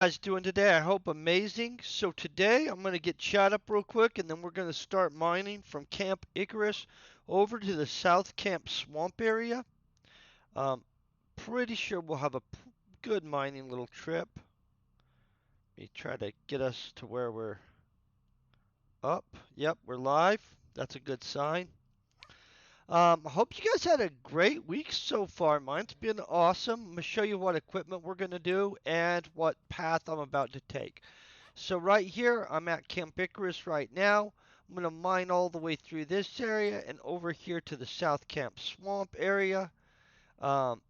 Guys doing today? I hope amazing. So today I'm going to get chat up real quick and then we're going to start mining from Camp Icarus over to the South Camp Swamp area. Um, Pretty sure we'll have a good mining little trip. Let me try to get us to where we're up. Yep, we're live. That's a good sign. I hope you guys had a great week so far. Mine's been awesome. I'm going to show you what equipment we're going to do and what path I'm about to take. So right here, I'm at Camp Icarus right now. I'm going to mine all the way through this area and over here to the South Camp Swamp area. Um,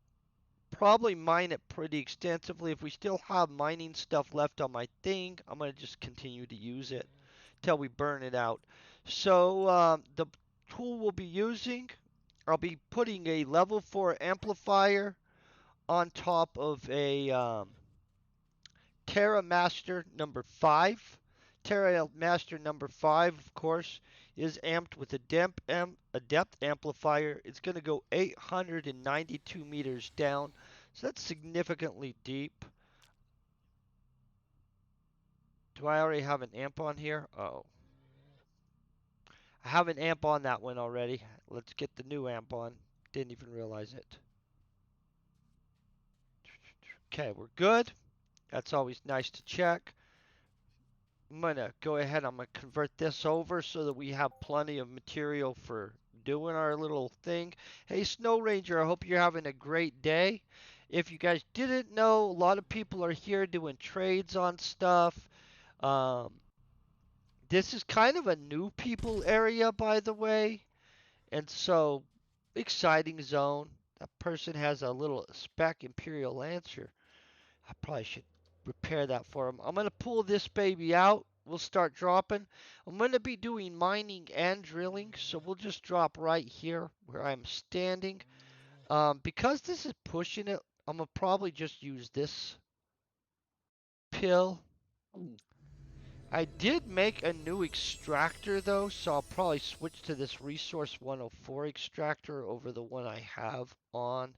Probably mine it pretty extensively. If we still have mining stuff left on my thing, I'm going to just continue to use it till we burn it out. So the tool we'll be using, I'll be putting a level 4 amplifier on top of a Terra Master number 5. Terra Master number 5, of course, is amped with a depth amplifier. It's going to go 892 meters down, so that's significantly deep. Do I already have an amp on here? Oh, I have an amp on that one already. Let's get the new amp on. Didn't even realize it. Okay, we're good. That's always nice to check. I'm gonna go ahead. I'm gonna convert this over so that we have plenty of material for doing our little thing. Hey, Snow Ranger, I hope you're having a great day. If you guys didn't know, a lot of people are here doing trades on stuff. Um, this is kind of a new people area, by the way, and so exciting zone. That person has a little spec Imperial Lancer. I probably should repair that for him. I'm going to pull this baby out. We'll start dropping. I'm going to be doing mining and drilling, so we'll just drop right here where I'm standing. Because this is pushing it, I'm going to probably just use this pill. I did make a new extractor though, so I'll probably switch to this Resource 104 extractor over the one I have on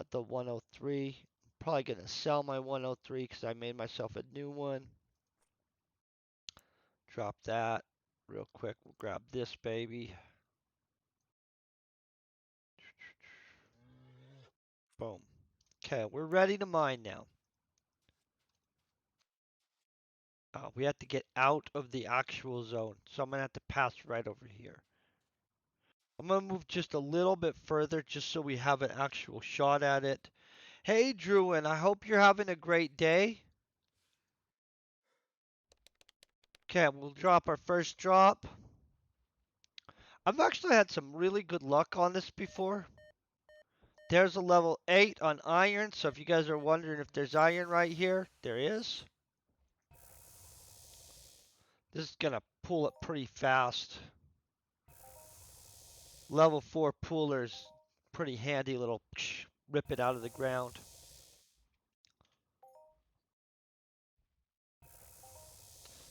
the 103. Probably going to sell my 103 because I made myself a new one. Drop that real quick. We'll grab this baby. Boom. Okay, we're ready to mine now. We have to get out of the actual zone, so I'm going to have to pass right over here. I'm going to move just a little bit further just so we have an actual shot at it. Hey, Drew, and I hope you're having a great day. Okay, we'll drop our first drop. I've actually had some really good luck on this before. There's a level 8 on iron, so if you guys are wondering if there's iron right here, there is. This is going to pull it pretty fast. Level 4 pullers, pretty handy little rip it out of the ground.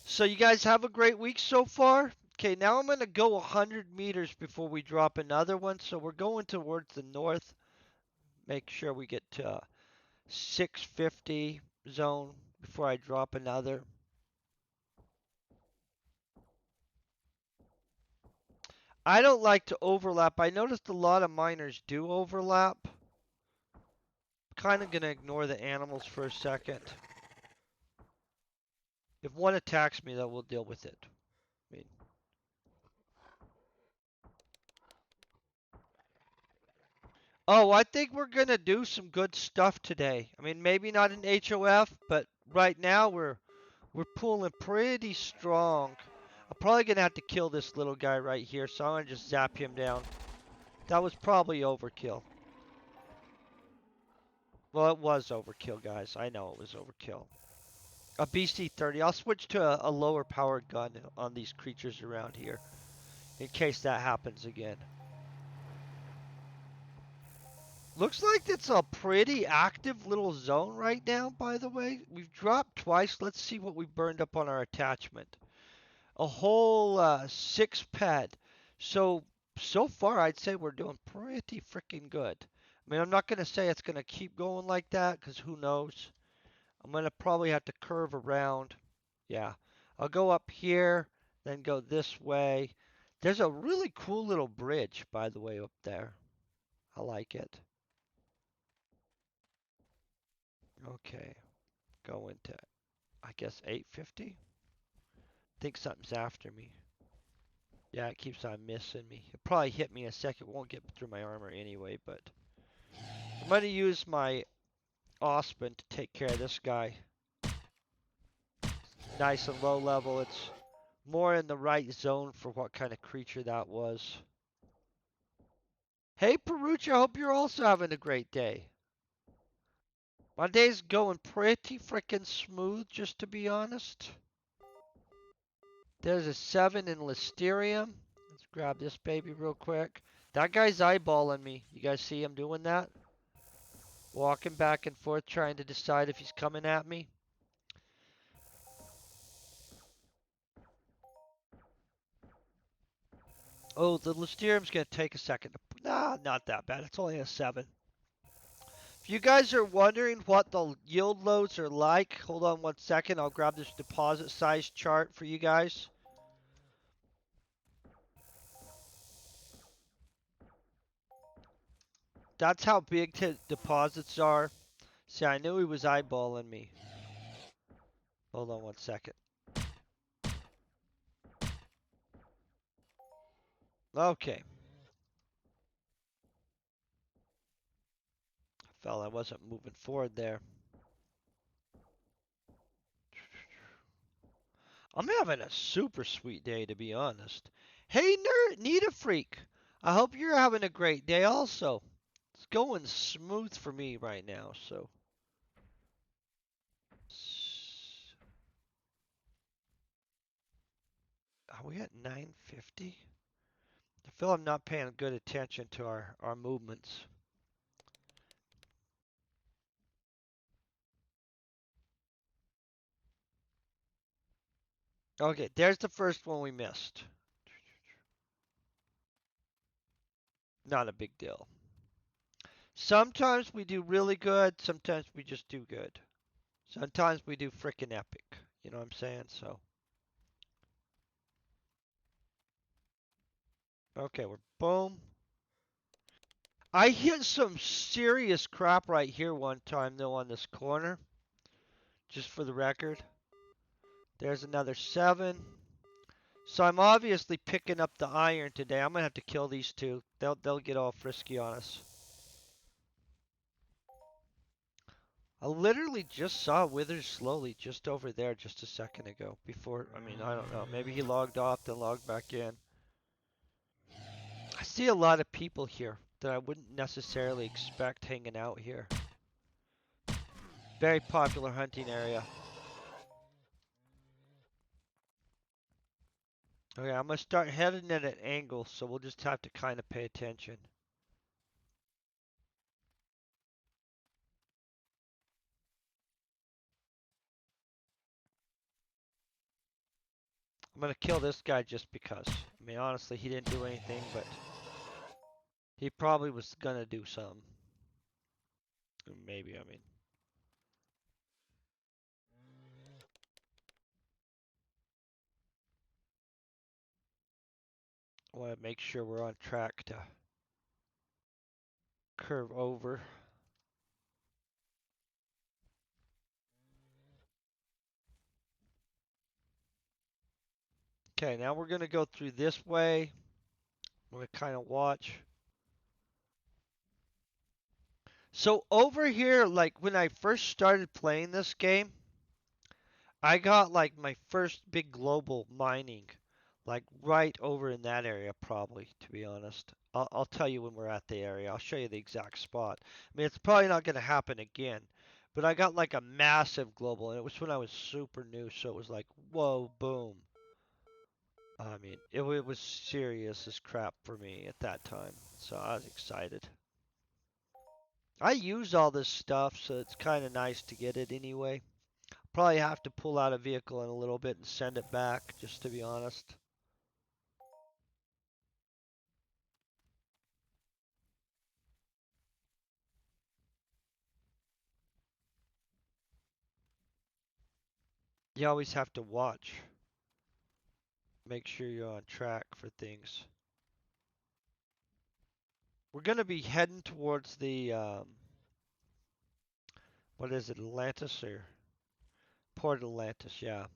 So you guys have a great week so far? Okay, now I'm going to go 100 meters before we drop another one. So we're going towards the north. Make sure we get to 650 zone before I drop another. I don't like to overlap. I noticed a lot of miners do overlap. Kind of going to ignore the animals for a second. If one attacks me, though, we'll deal with it. I mean, oh, I think we're going to do some good stuff today. I mean, maybe not an HOF, but right now we're pulling pretty strong. I'm probably going to have to kill this little guy right here, so I'm going to just zap him down. That was probably overkill. Well, it was overkill, guys. I know it was overkill. A BC-30. I'll switch to a lower powered gun on these creatures around here in case that happens again. Looks like it's a pretty active little zone right now, by the way. We've dropped twice. Let's see what we burned up on our attachment. A whole 6 ped. So far, I'd say we're doing pretty freaking good. I mean, I'm not going to say it's going to keep going like that because who knows. I'm going to probably have to curve around. Yeah. I'll go up here, then go this way. There's a really cool little bridge, by the way, up there. I like it. Okay. Go into, I guess, 850? Think something's after me. Yeah, it keeps on missing me. It'll probably hit me in a second. It won't get through my armor anyway, but I'm going to use my Ospen to take care of this guy. Nice and low level. It's more in the right zone for what kind of creature that was. Hey, Perucha, I hope you're also having a great day. My day's going pretty freaking smooth, just to be honest. There's a 7 in Listerium. Let's grab this baby real quick. That guy's eyeballing me. You guys see him doing that? Walking back and forth trying to decide if he's coming at me. Oh, the Listerium's going to take a second. Nah, not that bad. It's only a 7. If you guys are wondering what the yield loads are like, hold on one second. I'll grab this deposit size chart for you guys. That's how big deposits are. See, I knew he was eyeballing me. Hold on one second. Okay. I felt I wasn't moving forward there. I'm having a super sweet day, to be honest. Hey, Nita Freak. I hope you're having a great day also. It's going smooth for me right now, so. Are we at 950? I feel I'm not paying good attention to our movements. Okay, there's the first one we missed. Not a big deal. Sometimes we do really good, sometimes we just do good. Sometimes we do frickin' epic. You know what I'm saying? So. Okay, we're boom. I hit some serious crap right here one time though on this corner. Just for the record. There's another 7. So I'm obviously picking up the iron today. I'm gonna have to kill these two. They'll get all frisky on us. I literally just saw Withers slowly just over there just a second ago. Before, I mean, I don't know. Maybe he logged off, then logged back in. I see a lot of people here that I wouldn't necessarily expect hanging out here. Very popular hunting area. Okay, I'm gonna start heading at an angle, so we'll just have to kind of pay attention. I'm gonna kill this guy just because. I mean, honestly, he didn't do anything, but he probably was gonna do something. Maybe, I mean. I want to make sure we're on track to curve over. Okay, now we're gonna go through this way. I'm gonna kind of watch. So over here, like when I first started playing this game, I got like my first big global mining, like right over in that area probably, to be honest. I'll tell you when we're at the area. I'll show you the exact spot. I mean, it's probably not going to happen again, but I got like a massive global, and it was when I was super new, so it was like, whoa, boom. I mean, it was serious as crap for me at that time, so I was excited. I use all this stuff, so it's kind of nice to get it anyway. Probably have to pull out a vehicle in a little bit and send it back, just to be honest. You always have to watch. Make sure you're on track for things. We're gonna be heading towards the what is it, Atlantis or Port Atlantis? Yeah.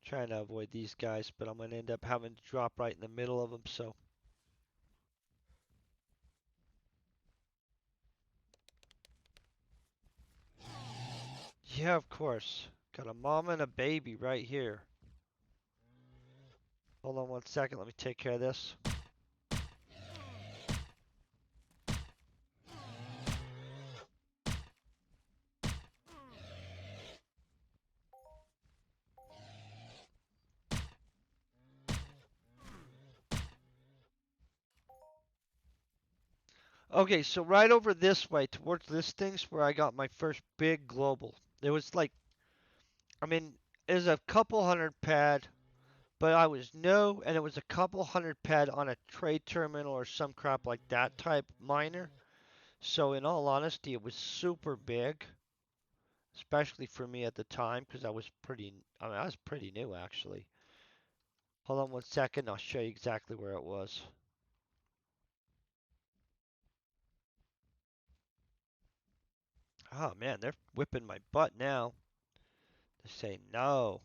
Trying to avoid these guys, but I'm gonna end up having to drop right in the middle of them. So yeah, of course. Got a mom and a baby right here. Hold on 1 second. Let me take care of this. Okay, so right over this way towards this thing's where I got my first big global. It was like, I mean, it was a couple hundred pad, but I was no, and it was a couple hundred pad on a trade terminal or some crap like that type miner. So in all honesty, it was super big, especially for me at the time because I was pretty new actually. Hold on 1 second, I'll show you exactly where it was. Oh man, they're whipping my butt now. They say no.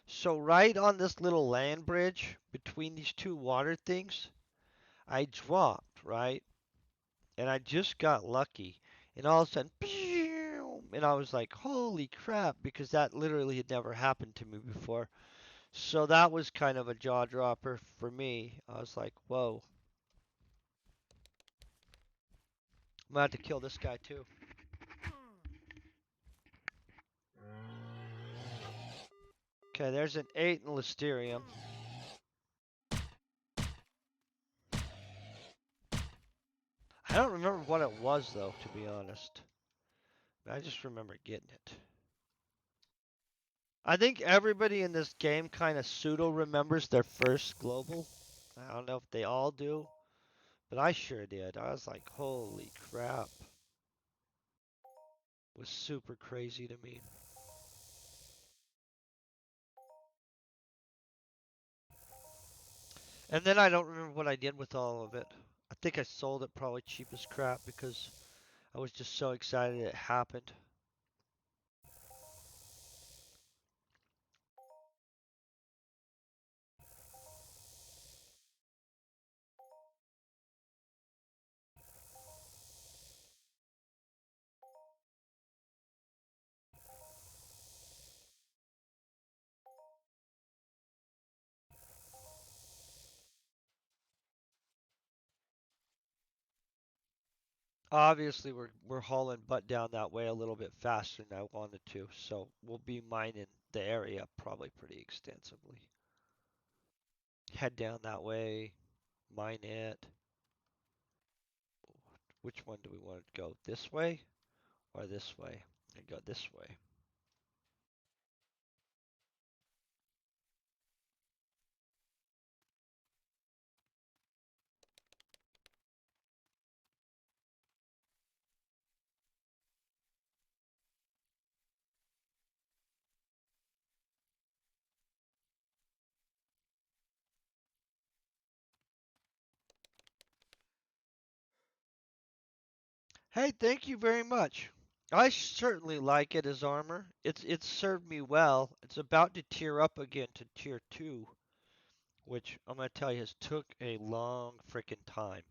So right on this little land bridge between these two water things, I dropped, right? And I just got lucky. And all of a sudden, and I was like, holy crap, because that literally had never happened to me before. So that was kind of a jaw dropper for me. I was like, whoa, I'm gonna have to kill this guy too. Okay, there's an 8 in Listerium. I don't remember what it was though, to be honest. I just remember getting it. I think everybody in this game kind of pseudo remembers their first global. I don't know if they all do, but I sure did. I was like, holy crap. It was super crazy to me. And then I don't remember what I did with all of it. I think I sold it probably cheap as crap because I was just so excited it happened. Obviously, we're hauling butt down that way a little bit faster than I wanted to, so we'll be mining the area probably pretty extensively. Head down that way, mine it. Which one do we want to go? This way or this way? I go this way. Hey, thank you very much. I certainly like it as armor. It's served me well. It's about to tier up again to tier 2, which I'm gonna tell you has took a long freaking time.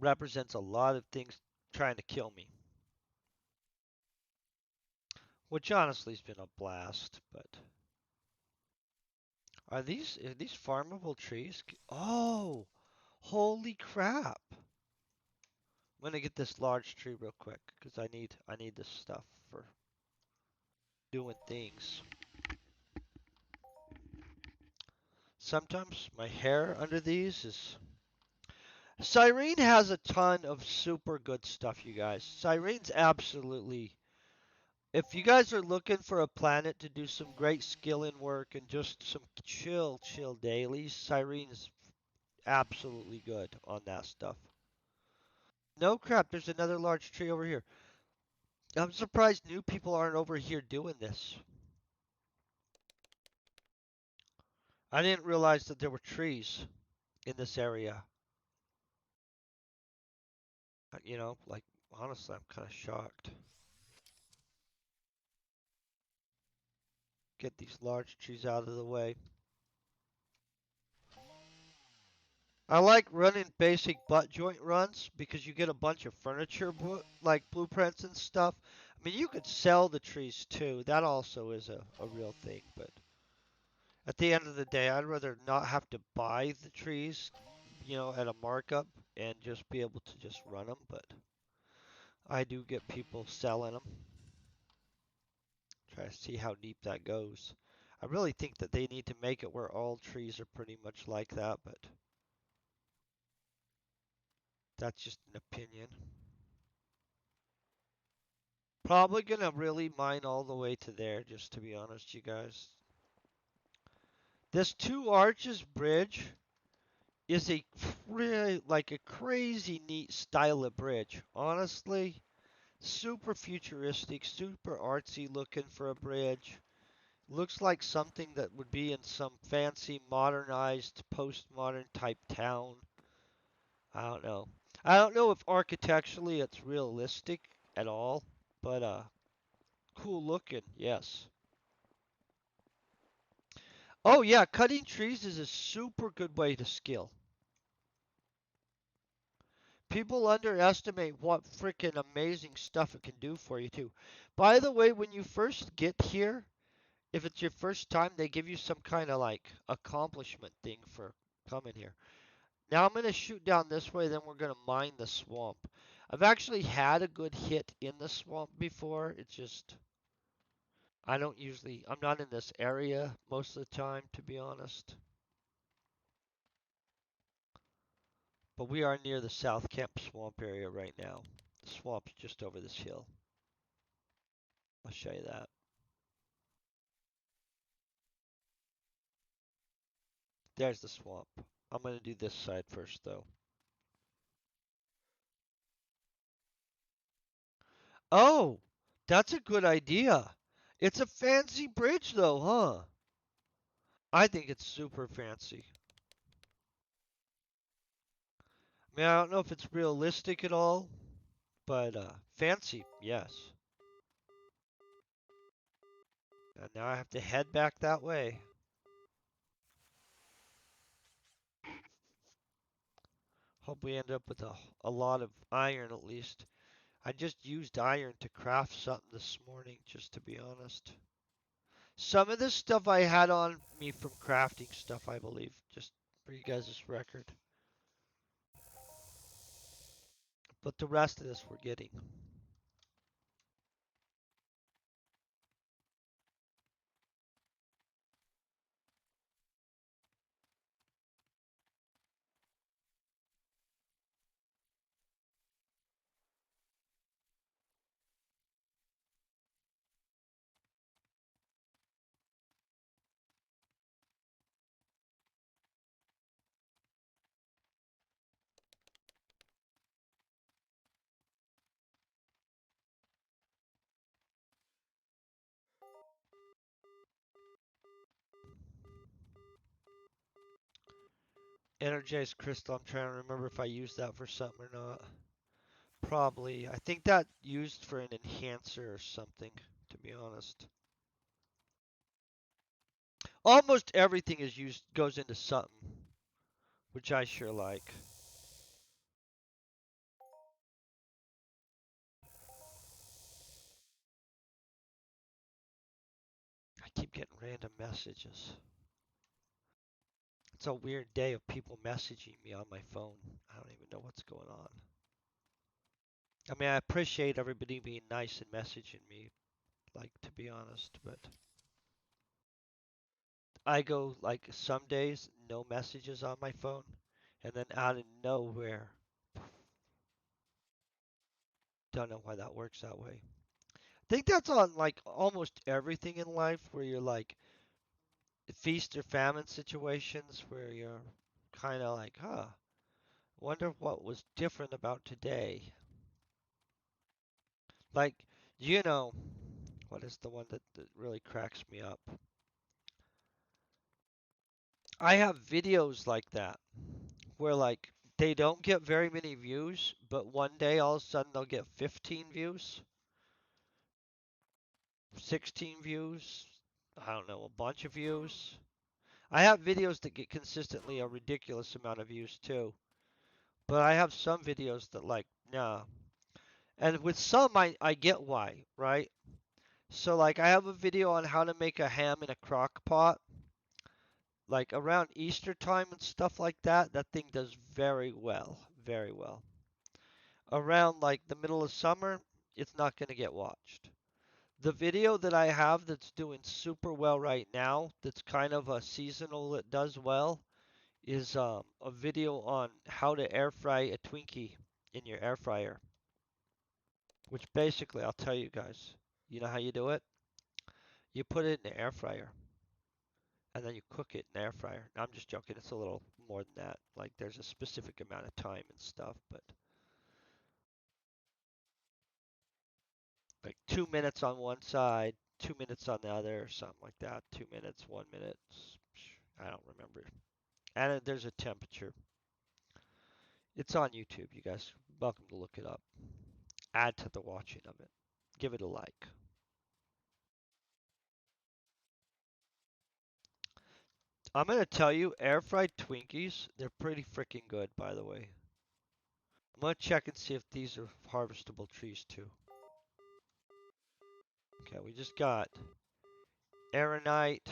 Represents a lot of things trying to kill me, which honestly has been a blast. But are these farmable trees? Oh, holy crap! I'm gonna get this large tree real quick because I need this stuff for doing things. Sometimes my hair under these is. Cyrene has a ton of super good stuff, you guys. Cyrene's absolutely. If you guys are looking for a planet to do some great skilling work and just some chill dailies, Cyrene's absolutely good on that stuff. No crap, there's another large tree over here. I'm surprised new people aren't over here doing this. I didn't realize that there were trees in this area. Like, honestly, I'm kind of shocked. Get these large trees out of the way. I like running basic butt joint runs because you get a bunch of furniture, like blueprints and stuff. I mean, you could sell the trees too. That also is a real thing. But at the end of the day, I'd rather not have to buy the trees, at a markup and just be able to just run them. But I do get people selling them. Try to see how deep that goes. I really think that they need to make it where all trees are pretty much like that, but that's just an opinion. Probably gonna really mine all the way to there, just to be honest, you guys. This two arches bridge is like a crazy neat style of bridge. Honestly, super futuristic, super artsy looking for a bridge. Looks like something that would be in some fancy modernized postmodern type town. I don't know. I don't know if architecturally it's realistic at all, but cool looking, yes. Oh yeah, cutting trees is a super good way to skill. People underestimate what freaking amazing stuff it can do for you too. By the way, when you first get here, if it's your first time, they give you some kind of like accomplishment thing for coming here. Now I'm going to shoot down this way, then we're going to mine the swamp. I've actually had a good hit in the swamp before. It's just I'm not in this area most of the time, to be honest. But we are near the South Camp Swamp area right now. The swamp's just over this hill. I'll show you that. There's the swamp. I'm going to do this side first, though. Oh, that's a good idea. It's a fancy bridge, though, huh? I think it's super fancy. I mean, I don't know if it's realistic at all, but fancy, yes. And now I have to head back that way. Hope we end up with a lot of iron at least. I just used iron to craft something this morning, just to be honest. Some of this stuff I had on me from crafting stuff, I believe, just for you guys' record. But the rest of this we're getting. Energized crystal, I'm trying to remember if I used that for something or not. Probably. I think that used for an enhancer or something, to be honest. Almost everything is used goes into something, which I sure like. I keep getting random messages. It's a weird day of people messaging me on my phone. I don't even know what's going on. I mean, I appreciate everybody being nice and messaging me, like, to be honest, but I go, like, some days, no messages on my phone, and then out of nowhere, don't know why that works that way. I think that's on, like, almost everything in life where you're, like, feast or famine situations where you're kind of like, huh. Wonder what was different about today. Like, you know, what is the one that really cracks me up? I have videos like that where like they don't get very many views, but one day all of a sudden they'll get 15 views, 16 views, I don't know, a bunch of views. I have videos that get consistently a ridiculous amount of views too, but I have some videos that like, nah. And with some I get why, right? So like I have a video on how to make a ham in a crock pot. Like around Easter time and stuff like that, that thing does very well, very well. Around like the middle of summer, it's not going to get watched. The video that I have that's doing super well right now, that's kind of a seasonal that does well, is a video on how to air fry a Twinkie in your air fryer. Which basically, I'll tell you guys, you know how you do it? You put it in the air fryer and then you cook it in the air fryer. I'm just joking, it's a little more than that. Like there's a specific amount of time and stuff, but like 2 minutes on one side, 2 minutes on the other, or something like that. 2 minutes, 1 minute. I don't remember. And there's a temperature. It's on YouTube, you guys. Welcome to look it up. Add to the watching of it. Give it a like. I'm gonna tell you, air fried Twinkies, they're pretty freaking good, by the way. I'm gonna check and see if these are harvestable trees too. Okay, we just got Aeronite.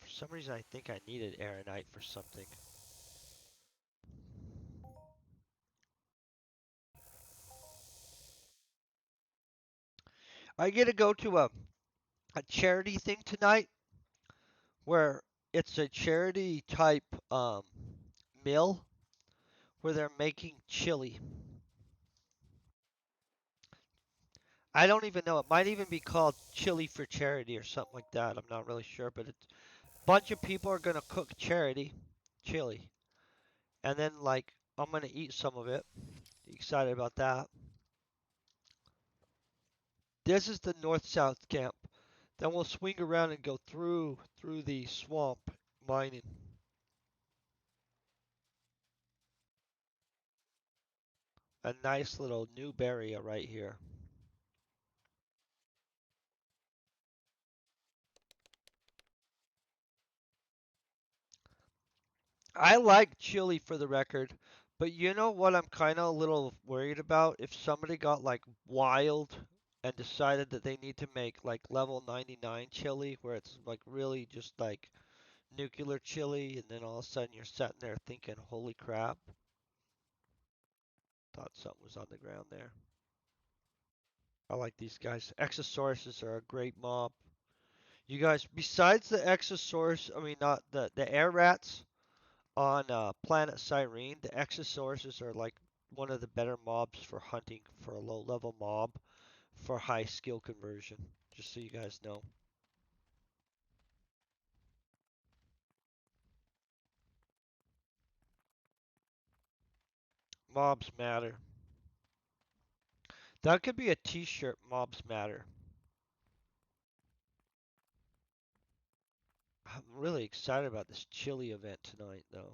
For some reason, I think I needed Aeronite for something. I get to go to a charity thing tonight where it's a charity type mill where they're making chili. I don't even know. It might even be called Chili for Charity or something like that. I'm not really sure, but it's a bunch of people are gonna cook charity chili, and then like I'm gonna eat some of it. Excited about that. This is the north-south camp. Then we'll swing around and go through the swamp mining. A nice little new area right here. I like chili for the record, but you know what I'm kind of a little worried about? If somebody got like wild and decided that they need to make like level 99 chili, where it's like really just like nuclear chili, and then all of a sudden you're sitting there thinking, holy crap, thought something was on the ground there. I like these guys. Exosauruses are a great mob. You guys, besides the Exosaurus, I mean, not the air rats, on Planet Cyrene, the Exosauruses are like one of the better mobs for hunting for a low level mob for high skill conversion. Just so you guys know. Mobs matter. That could be a t-shirt, mobs matter. I'm really excited about this chili event tonight though.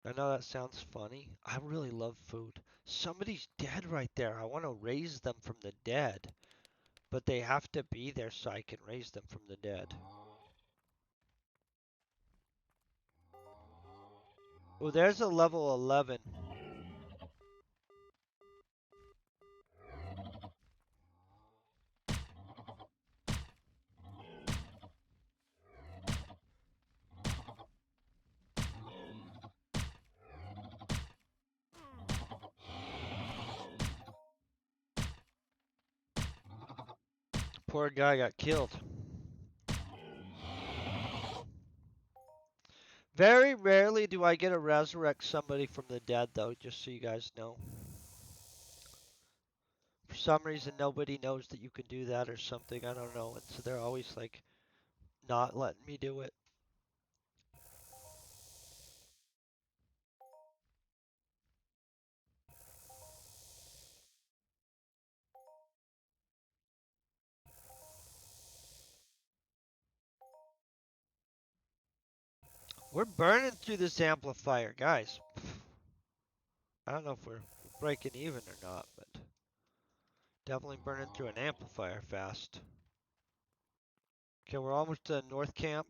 I know that sounds funny. I really love food. Somebody's dead right there. I want to raise them from the dead. But they have to be there so I can raise them from the dead. Oh, there's a level 11. Poor guy got killed. Very rarely do I get to resurrect somebody from the dead, though, just so you guys know. For some reason, nobody knows that you can do that or something. I don't know. And so they're always like not letting me do it. We're burning through this amplifier, guys. I don't know if we're breaking even or not, but definitely burning through an amplifier fast. Okay, we're almost to North Camp.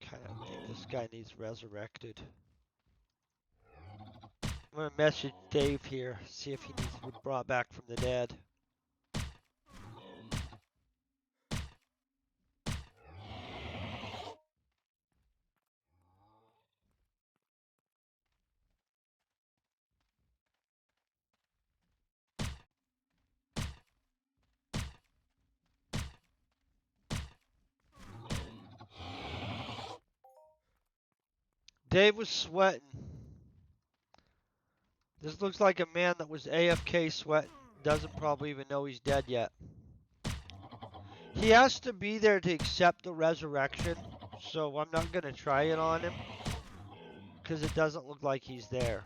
Kind of think this guy needs resurrected. I'm gonna message Dave here, see if he needs to be brought back from the dead. Dave was sweating. This looks like a man that was AFK sweating. Doesn't probably even know he's dead yet. He has to be there to accept the resurrection, so I'm not going to try it on him, because it doesn't look like he's there.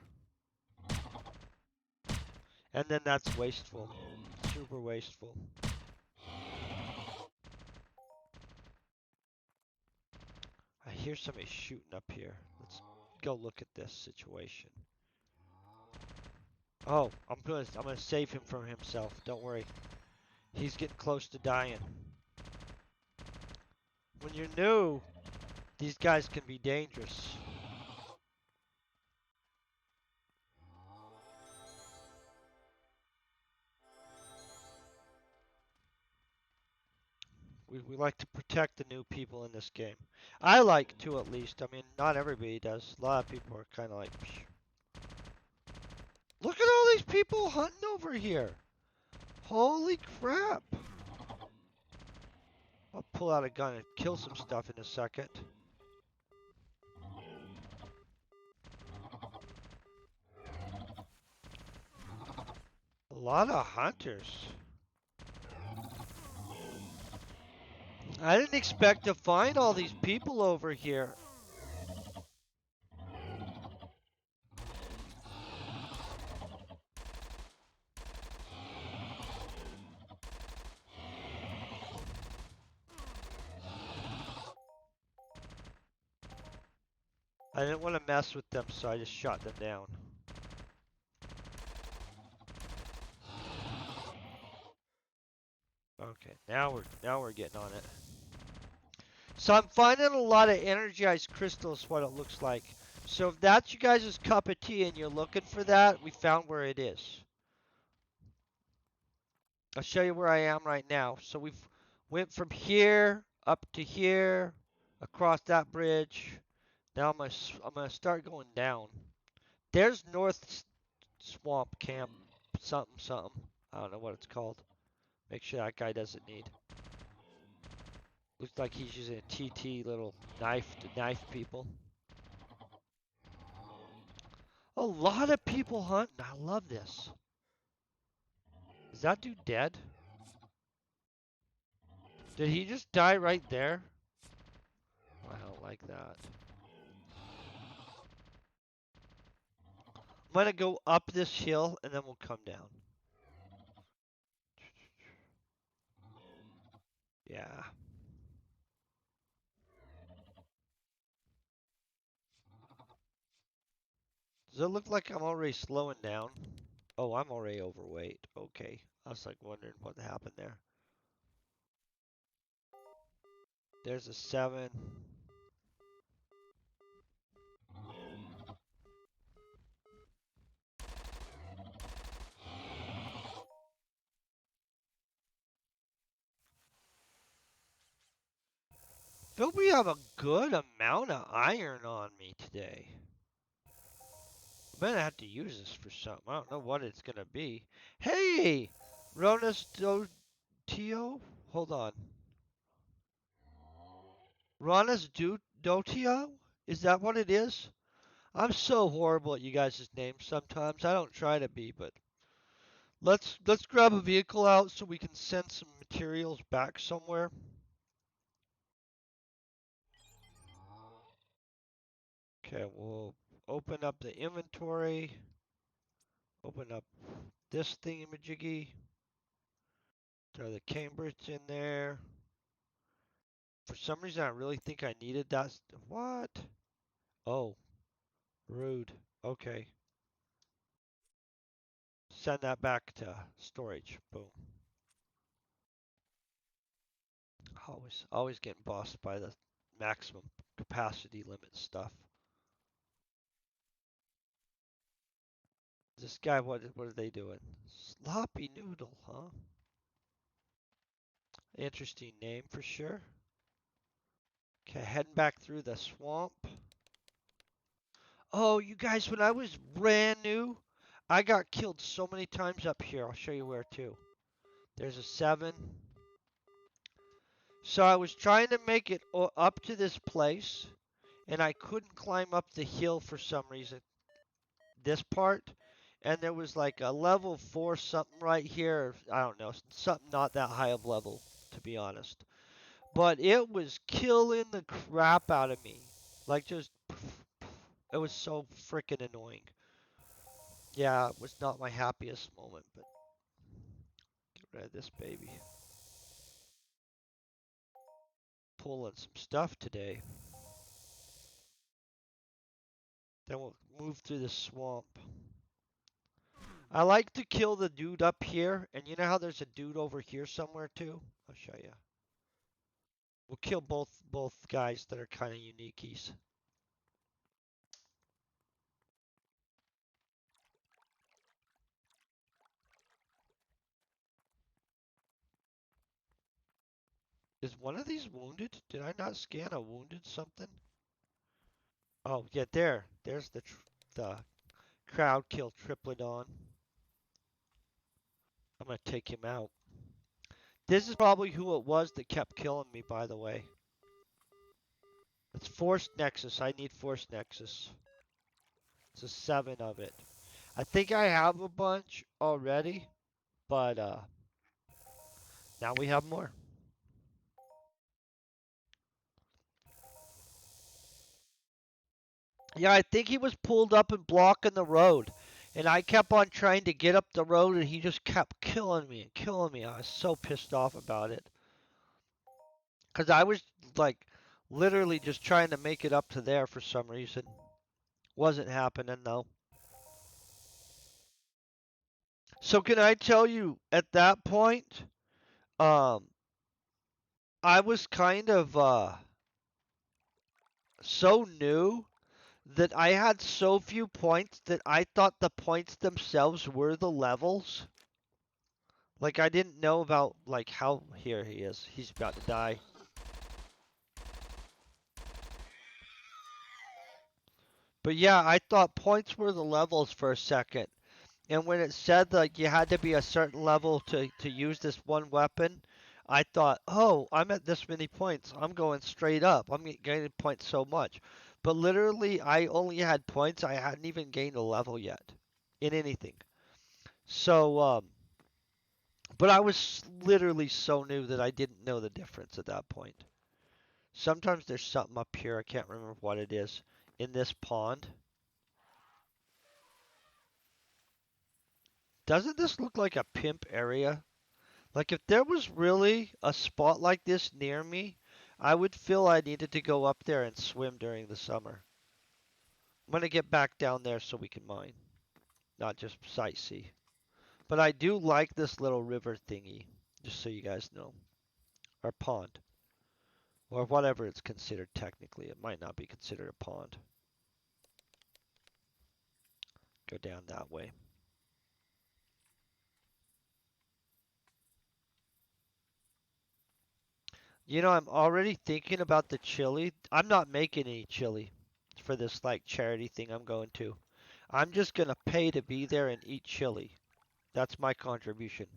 And then that's wasteful. Super wasteful. I hear somebody shooting up here. Let's go look at this situation. Oh, I'm gonna save him from himself. Don't worry. He's getting close to dying. When you're new, these guys can be dangerous. We like to protect the new people in this game. I like to, at least. I mean, not everybody does. A lot of people are kind of like, psh. Look at all these people hunting over here. Holy crap. I'll pull out a gun and kill some stuff in a second. A lot of hunters. I didn't expect to find all these people over here. I didn't want to mess with them, so I just shot them down. Okay, now we're getting on it. So I'm finding a lot of energized crystals, what it looks like. So if that's you guys' cup of tea and you're looking for that, we found where it is. I'll show you where I am right now. So we've went from here up to here, across that bridge. Now I'm gonna start going down. There's North Swamp Camp, something something. I don't know what it's called. Make sure that guy doesn't need. Looks like he's using a TT little knife to knife people. A lot of people hunting. I love this. Is that dude dead? Did he just die right there? I don't like that. I'm gonna go up this hill and then we'll come down. Yeah. Does it look like I'm already slowing down? Oh, I'm already overweight. Okay. I was like wondering what happened there. There's a 7. Feel we have a good amount of iron on me today. I'm gonna have to use this for something. I don't know what it's gonna be. Hey! Ronas Dotio? Hold on. Ronas Dotio? Is that what it is? I'm so horrible at you guys' names sometimes. I don't try to be, but let's grab a vehicle out so we can send some materials back somewhere. Okay, we'll open up the inventory. Open up this thingamajiggy. Throw the cambrics in there. For some reason, I really think I needed that. What? Oh, rude. Okay. Send that back to storage. Boom. Always getting bossed by the maximum capacity limit stuff. This guy, what are they doing? Sloppy noodle, huh? Interesting name for sure. Okay, heading back through the swamp. Oh, you guys, when I was brand new, I got killed so many times up here. I'll show you where too. There's a 7. So I was trying to make it up to this place, and I couldn't climb up the hill for some reason. This part, and there was like a level 4 something right here. I don't know, something not that high of level, to be honest. But it was killing the crap out of me. Like just, it was so freaking annoying. Yeah, it was not my happiest moment, but get rid of this baby. Pulling some stuff today. Then we'll move through the swamp. I like to kill the dude up here, and you know how there's a dude over here somewhere too? I'll show you. We'll kill both guys that are kind of uniqueies. Is one of these wounded? Did I not scan a wounded something? Oh, yeah, there's the crowd kill Triplodon. I'm gonna take him out. This is probably who it was that kept killing me, by the way. It's Force Nexus. I need Force Nexus. It's a 7 of it. I think I have a bunch already, but now we have more. Yeah, I think he was pulled up and blocking the road. And I kept on trying to get up the road and he just kept killing me and killing me. I was so pissed off about it. Because I was like literally just trying to make it up to there for some reason. Wasn't happening though. So can I tell you at that point, um, I was kind of so new that I had so few points that I thought the points themselves were the levels. Like I didn't know about like how here he is. He's about to die. But yeah, I thought points were the levels for a second. And when it said like you had to be a certain level to use this one weapon, I thought, oh, I'm at this many points. I'm going straight up. I'm gaining points so much. But literally, I only had points. I hadn't even gained a level yet in anything. So, but I was literally so new that I didn't know the difference at that point. Sometimes there's something up here. I can't remember what it is in this pond. Doesn't this look like a pimp area? Like if there was really a spot like this near me, I would feel I needed to go up there and swim during the summer. I'm gonna get back down there so we can mine, not just sightsee. But I do like this little river thingy, just so you guys know. Or pond. Or whatever it's considered technically. It might not be considered a pond. Go down that way. You know, I'm already thinking about the chili. I'm not making any chili for this like charity thing I'm going to. I'm just gonna pay to be there and eat chili. That's my contribution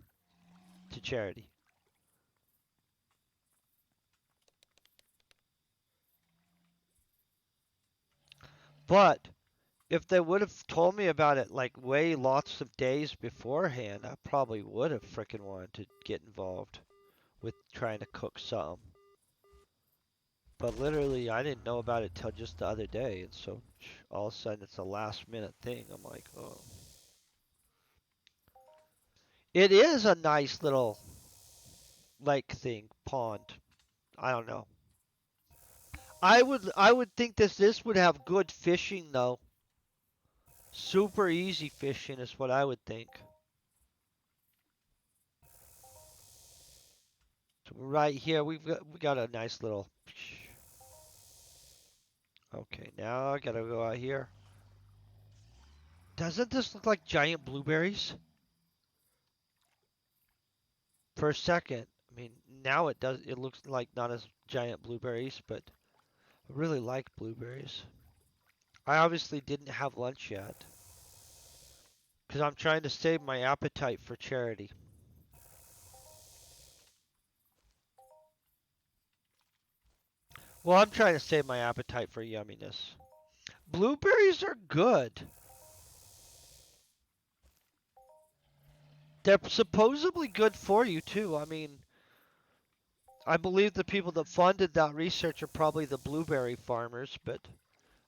to charity. But if they would have told me about it like way lots of days beforehand, I probably would have frickin' wanted to get involved with trying to cook something. But literally, I didn't know about it till just the other day, and so all of a sudden it's a last minute thing. I'm like, oh. It is a nice little lake thing, pond. I don't know. I would think this would have good fishing though. Super easy fishing is what I would think. So right here we got a nice little. Okay, now I gotta go out here. Doesn't this look like giant blueberries? For a second. I mean, now it does. It looks like not as giant blueberries, but I really like blueberries. I obviously didn't have lunch yet because I'm trying to save my appetite for charity. Well, I'm trying to save my appetite for yumminess. Blueberries are good. They're supposedly good for you too. I mean, I believe the people that funded that research are probably the blueberry farmers, but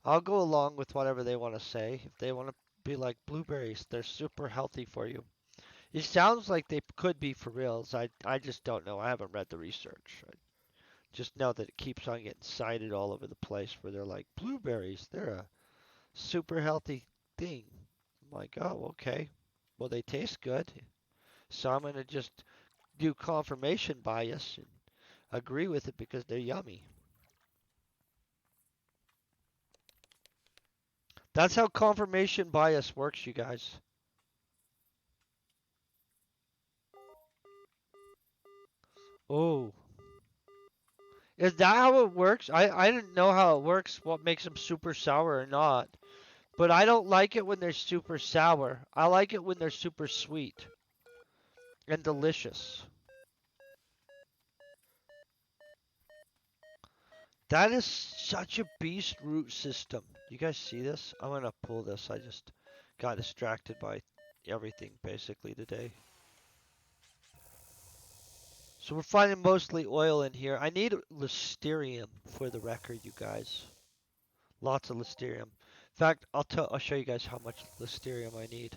I'll go along with whatever they want to say. If they want to be like blueberries, they're super healthy for you. It sounds like they could be for reals. I just don't know. I haven't read the research. I just know that it keeps on getting cited all over the place where they're like, blueberries, they're a super healthy thing. I'm like, oh, okay. Well, they taste good. So I'm going to just do confirmation bias and agree with it because they're yummy. That's how confirmation bias works, you guys. Oh, is that how it works? I didn't know how it works, what makes them super sour or not. But I don't like it when they're super sour. I like it when they're super sweet and delicious. That is such a beast root system. You guys see this? I'm gonna pull this. I just got distracted by everything basically today. So we're finding mostly oil in here. I need Listerium for the record, you guys. Lots of Listerium. In fact, I'll show you guys how much Listerium I need.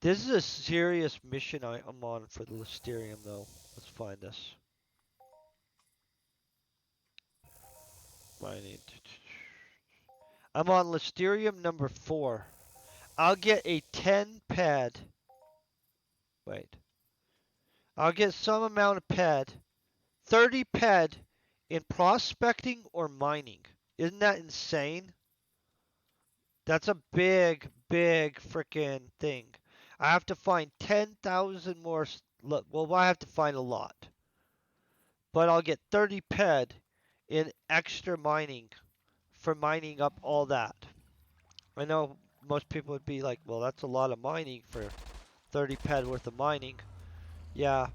This is a serious mission I'm on for the Listerium though. Let's find this. I need. I'm on Listerium number 4. I'll get a 10 pad. Wait. I'll get some amount of pad. 30 pad in prospecting or mining. Isn't that insane? That's a big, big freaking thing. I have to find 10,000 more. Well, I have to find a lot. But I'll get 30 ped in extra mining for mining up all that. I know most people would be like, well, that's a lot of mining for 30 ped worth of mining. Yeah,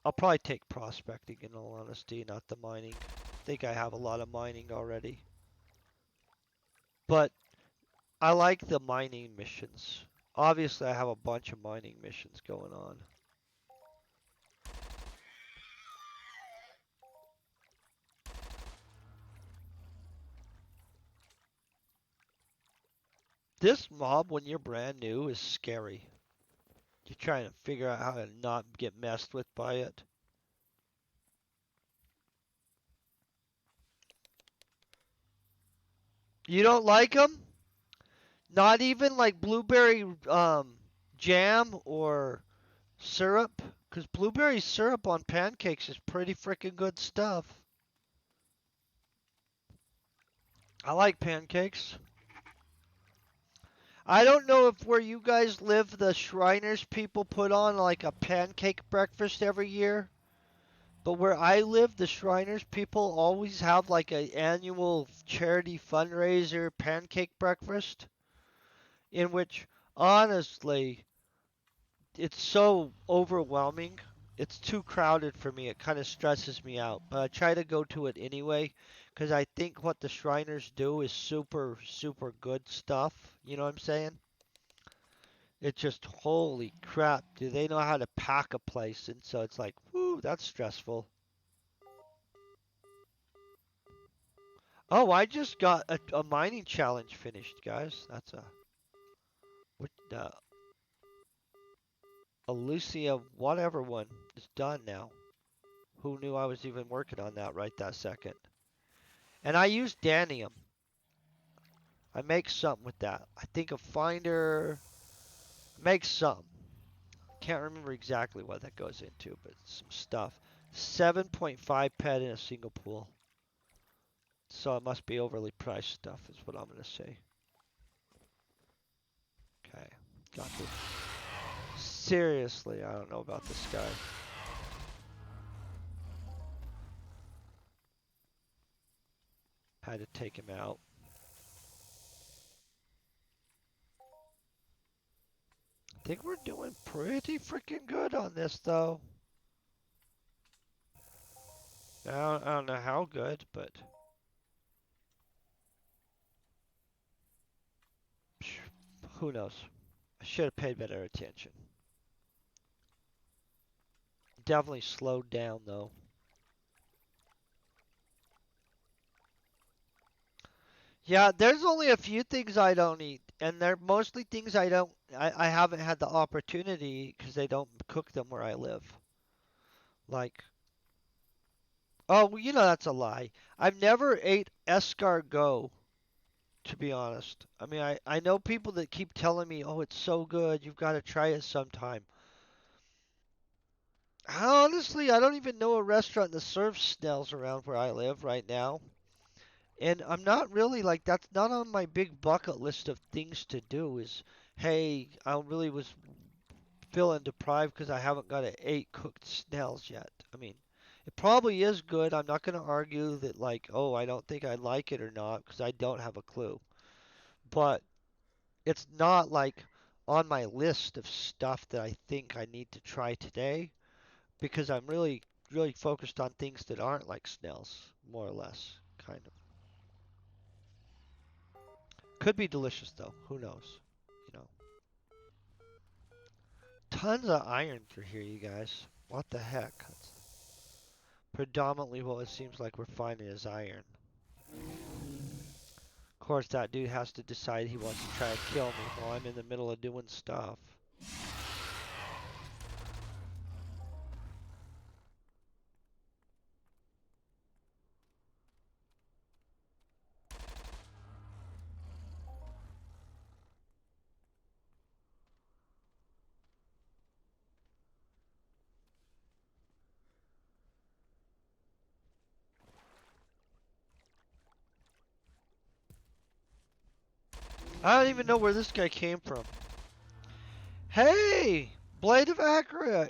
I'll probably take prospecting in all honesty, not the mining. I think I have a lot of mining already. But I like the mining missions. Obviously, I have a bunch of mining missions going on. This mob, when you're brand new, is scary. You're trying to figure out how to not get messed with by it. You don't like them? Not even like blueberry jam or syrup? Because blueberry syrup on pancakes is pretty freaking good stuff. I like pancakes. I don't know if where you guys live, the Shriners people put on like a pancake breakfast every year. But where I live, the Shriners people always have like an annual charity fundraiser pancake breakfast in which honestly it's so overwhelming. It's too crowded for me. It kind of stresses me out. But I try to go to it anyway because I think what the Shriners do is super, super good stuff. You know what I'm saying? It's just holy crap. Do they know how to pack a place? And so it's like, whoo, that's stressful. Oh, I just got a mining challenge finished, guys. That's a what? Lucia, whatever one, is done now. Who knew I was even working on that right that second? And I use Danium. I make something with that. I think a finder makes some. Can't remember exactly what that goes into, but some stuff. 7.5 pet in a single pool. So it must be overly priced stuff, is what I'm going to say. Okay, got this. Seriously, I don't know about this guy. Had to take him out. I think we're doing pretty freaking good on this, though. I don't know how good, but who knows? I should have paid better attention. Definitely slowed down, though. Yeah, there's only a few things I don't eat, and they're mostly things I haven't had the opportunity because they don't cook them where I live. Like, oh, well, that's a lie. I've never ate escargot, to be honest. I mean, I know people that keep telling me, oh, it's so good, you've got to try it sometime. Honestly, I don't even know a restaurant that serves snails around where I live right now. And I'm not really like, that's not on my big bucket list of things to do is, hey, I really was feeling deprived because I haven't got to eat cooked snails yet. I mean, it probably is good. I'm not going to argue that like, oh, I don't think I like it or not because I don't have a clue. But it's not like on my list of stuff that I think I need to try today because I'm really focused on things that aren't like snails, more or less, kind of. Could be delicious though. Who knows? You know. Tons of iron through here, you guys. What the heck? That's predominantly what it seems like we're finding is iron. Of course, that dude has to decide he wants to try and kill me while I'm in the middle of doing stuff. I don't even know where this guy came from. Hey! Blade of Akira!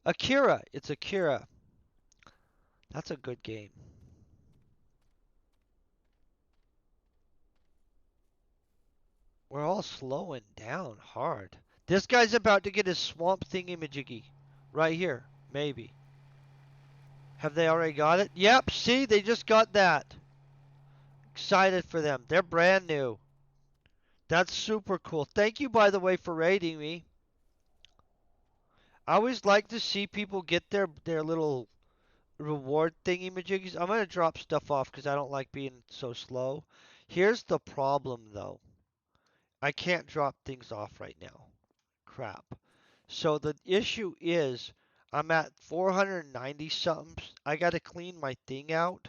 Akira! It's Akira. That's a good game. We're all slowing down hard. This guy's about to get his swamp thingy-majiggy. Right here. Maybe. Have they already got it? Yep, see? They just got that. Excited for them. They're brand new. That's super cool. Thank you, by the way, for rating me. I always like to see people get their little reward thingy-majiggies. I'm going to drop stuff off because I don't like being so slow. Here's the problem, though. I can't drop things off right now. Crap. So the issue is I'm at 490 something. I got to clean my thing out.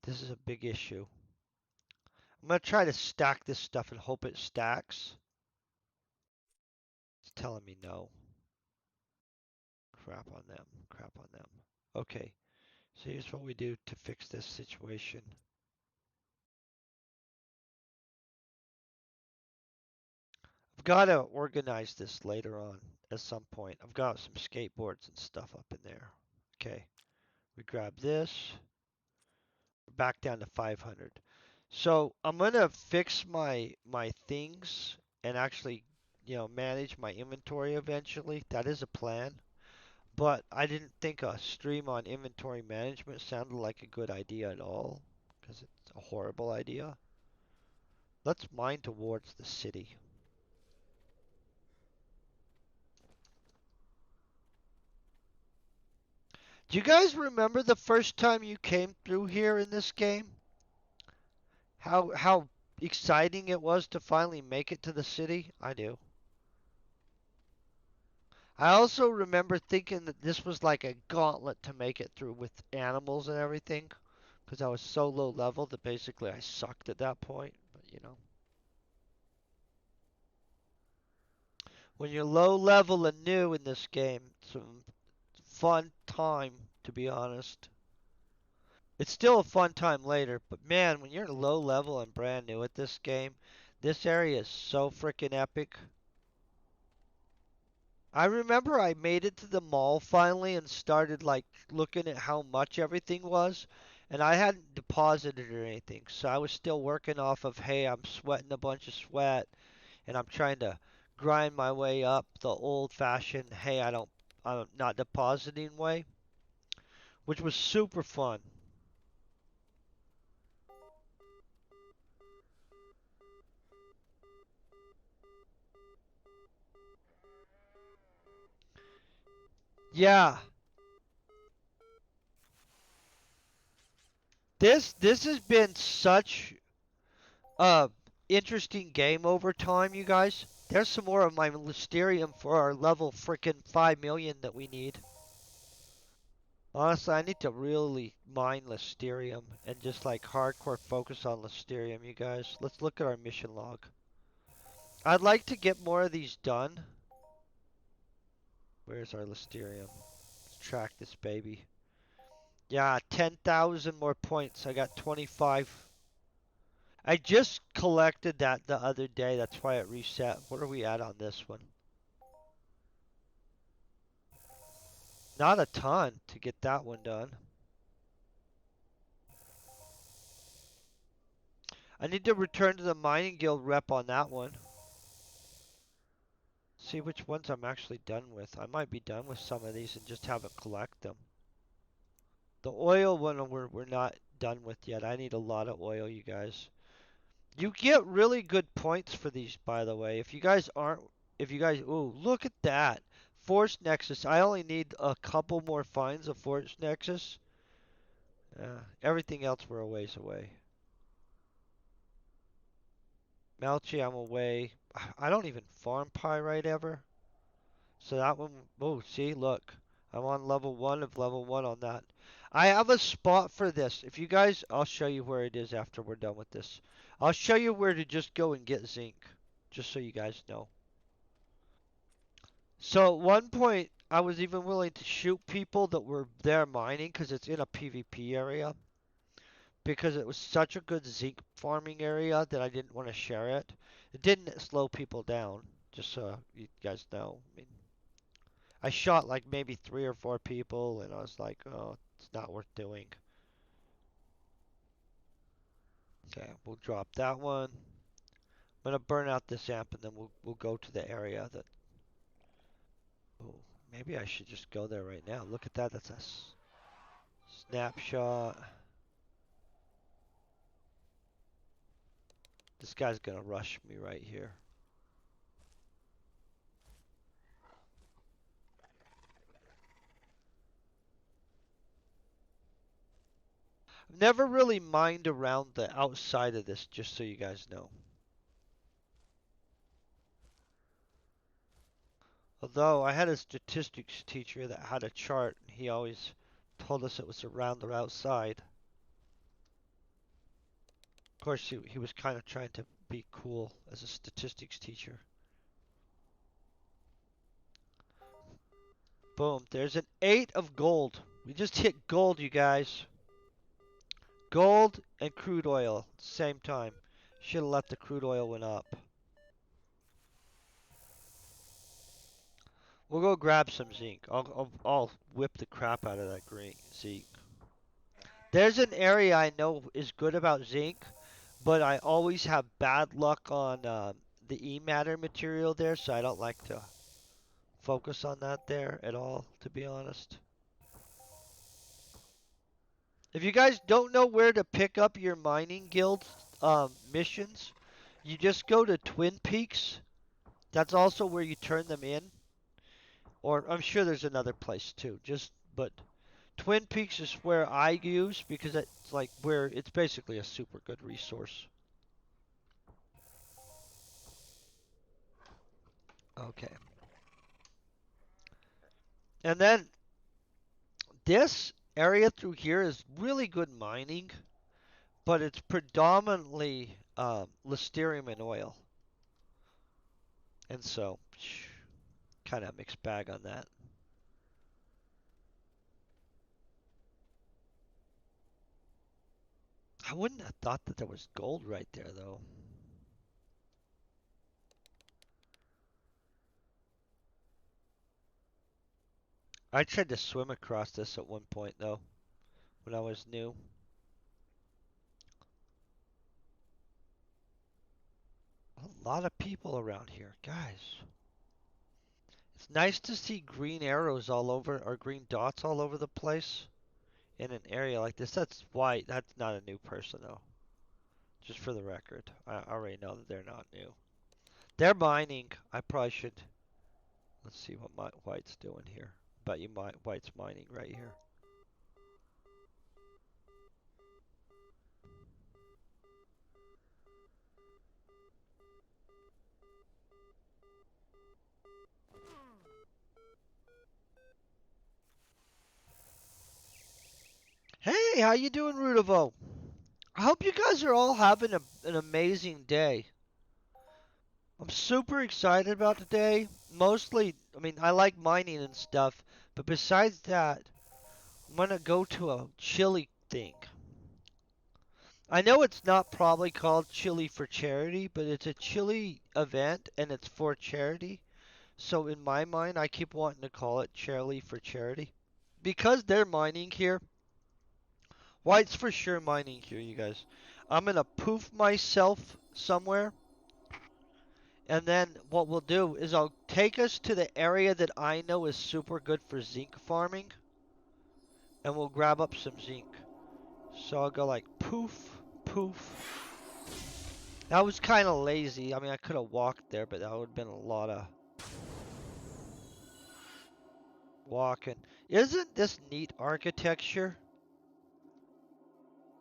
This is a big issue. I'm going to try to stack this stuff and hope it stacks. It's telling me no. Crap on them. Crap on them. Okay. So here's what we do to fix this situation. I've got to organize this later on at some point. I've got some skateboards and stuff up in there. Okay. We grab this. We're back down to 500. So I'm going to fix my things and actually, manage my inventory eventually. That is a plan. But I didn't think a stream on inventory management sounded like a good idea at all because it's a horrible idea. Let's mine towards the city. Do you guys remember the first time you came through here in this game? How exciting it was to finally make it to the city? I do. I also remember thinking that this was like a gauntlet to make it through with animals and everything, because I was so low level that basically I sucked at that point. But you know, when you're low level and new in this game, it's a fun time to be honest. It's still a fun time later, but man, when you're low level and brand new at this game, this area is so freaking epic. I remember I made it to the mall finally and started like looking at how much everything was, and I hadn't deposited or anything, so I was still working off of, hey, I'm sweating a bunch of sweat and I'm trying to grind my way up the old-fashioned, hey, I'm not depositing way, which was super fun. Yeah, this has been such a interesting game over time, you guys. There's some more of my Listerium for our level frickin' 5 million that we need. Honestly, I need to really mine Listerium and just like hardcore focus on Listerium, you guys. Let's look at our mission log. I'd like to get more of these done. Where's our Listerium? Let's track this baby. Yeah, 10,000 more points. I got 25. I just collected that the other day. That's why it reset. What are we at on this one? Not a ton to get that one done. I need to return to the mining guild rep on that one. See which ones I'm actually done with. I might be done with some of these and just have it collect them. The oil one we're not done with yet. I need a lot of oil, you guys. You get really good points for these, by the way. If you guys, ooh, look at that. Force Nexus. I only need a couple more finds of Force Nexus. Everything else we're a ways away. Melchi, I'm away. I don't even farm pyrite ever. So that one, oh, see, look. I'm on level 1 of level 1 on that. I have a spot for this. If you guys, I'll show you where it is after we're done with this. I'll show you where to just go and get zinc. Just so you guys know. So at one point, I was even willing to shoot people that were there mining because it's in a PvP area. Because it was such a good zinc farming area that I didn't want to share it. It didn't slow people down, just so you guys know. I mean, I shot like maybe 3 or 4 people, and I was like, oh, it's not worth doing. Okay, we'll drop that one. I'm gonna burn out this amp, and then we'll go to the area that. Oh, maybe I should just go there right now. Look at that. That's a snapshot. This guy's gonna rush me right here. I've never really mined around the outside of this, just so you guys know. Although I had a statistics teacher that had a chart, and he always told us it was around the outside. Of course, he was kind of trying to be cool as a statistics teacher. Boom, there's an 8 of gold. We just hit gold, you guys. Gold and crude oil, same time. Should have let the crude oil one up. We'll go grab some zinc. I'll whip the crap out of that green zinc. There's an area I know is good about zinc, but I always have bad luck on the E-matter material there, so I don't like to focus on that there at all, to be honest. If you guys don't know where to pick up your mining guild missions, you just go to Twin Peaks. That's also where you turn them in. Or I'm sure there's another place too. But Twin Peaks is where I use because it's like where it's basically a super good resource. Okay. And then this area through here is really good mining, but it's predominantly listerium and oil. And so, kind of mixed bag on that. I wouldn't have thought that there was gold right there, though. I tried to swim across this at one point, though, when I was new. A lot of people around here, guys. It's nice to see green arrows all over, or green dots all over the place in an area like this. That's white. That's not a new person, though. Just for the record. I already know that they're not new. They're mining. I probably should. Let's see what my white's doing here. Bet you my white's mining right here. Hey, how you doing, Rudavo? I hope you guys are all having an amazing day. I'm super excited about today. Mostly, I mean, I like mining and stuff, but besides that, I'm gonna go to a chili thing. I know it's not probably called Chili for Charity, but it's a chili event and it's for charity. So in my mind, I keep wanting to call it Chili for Charity. Because they're mining here, White's for sure mining here, you guys. I'm gonna poof myself somewhere, and then what we'll do is I'll take us to the area that I know is super good for zinc farming, and we'll grab up some zinc. So I'll go like poof, poof. That was kind of lazy. I mean, I could have walked there, but that would have been a lot of walking. Isn't this neat architecture?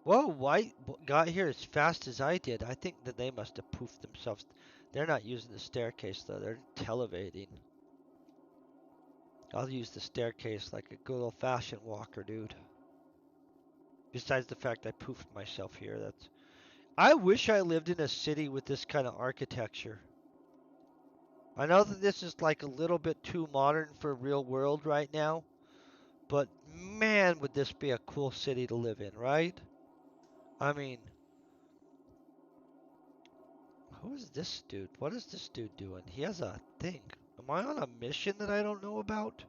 Whoa, White got here as fast as I did. I think that they must have poofed themselves. They're not using the staircase, though. They're televating. I'll use the staircase like a good old-fashioned walker, dude. Besides the fact I poofed myself here. I wish I lived in a city with this kind of architecture. I know that this is like a little bit too modern for real world right now, but man, would this be a cool city to live in, right? I mean, who is this dude? What is this dude doing? He has a thing. Am I on a mission that I don't know about?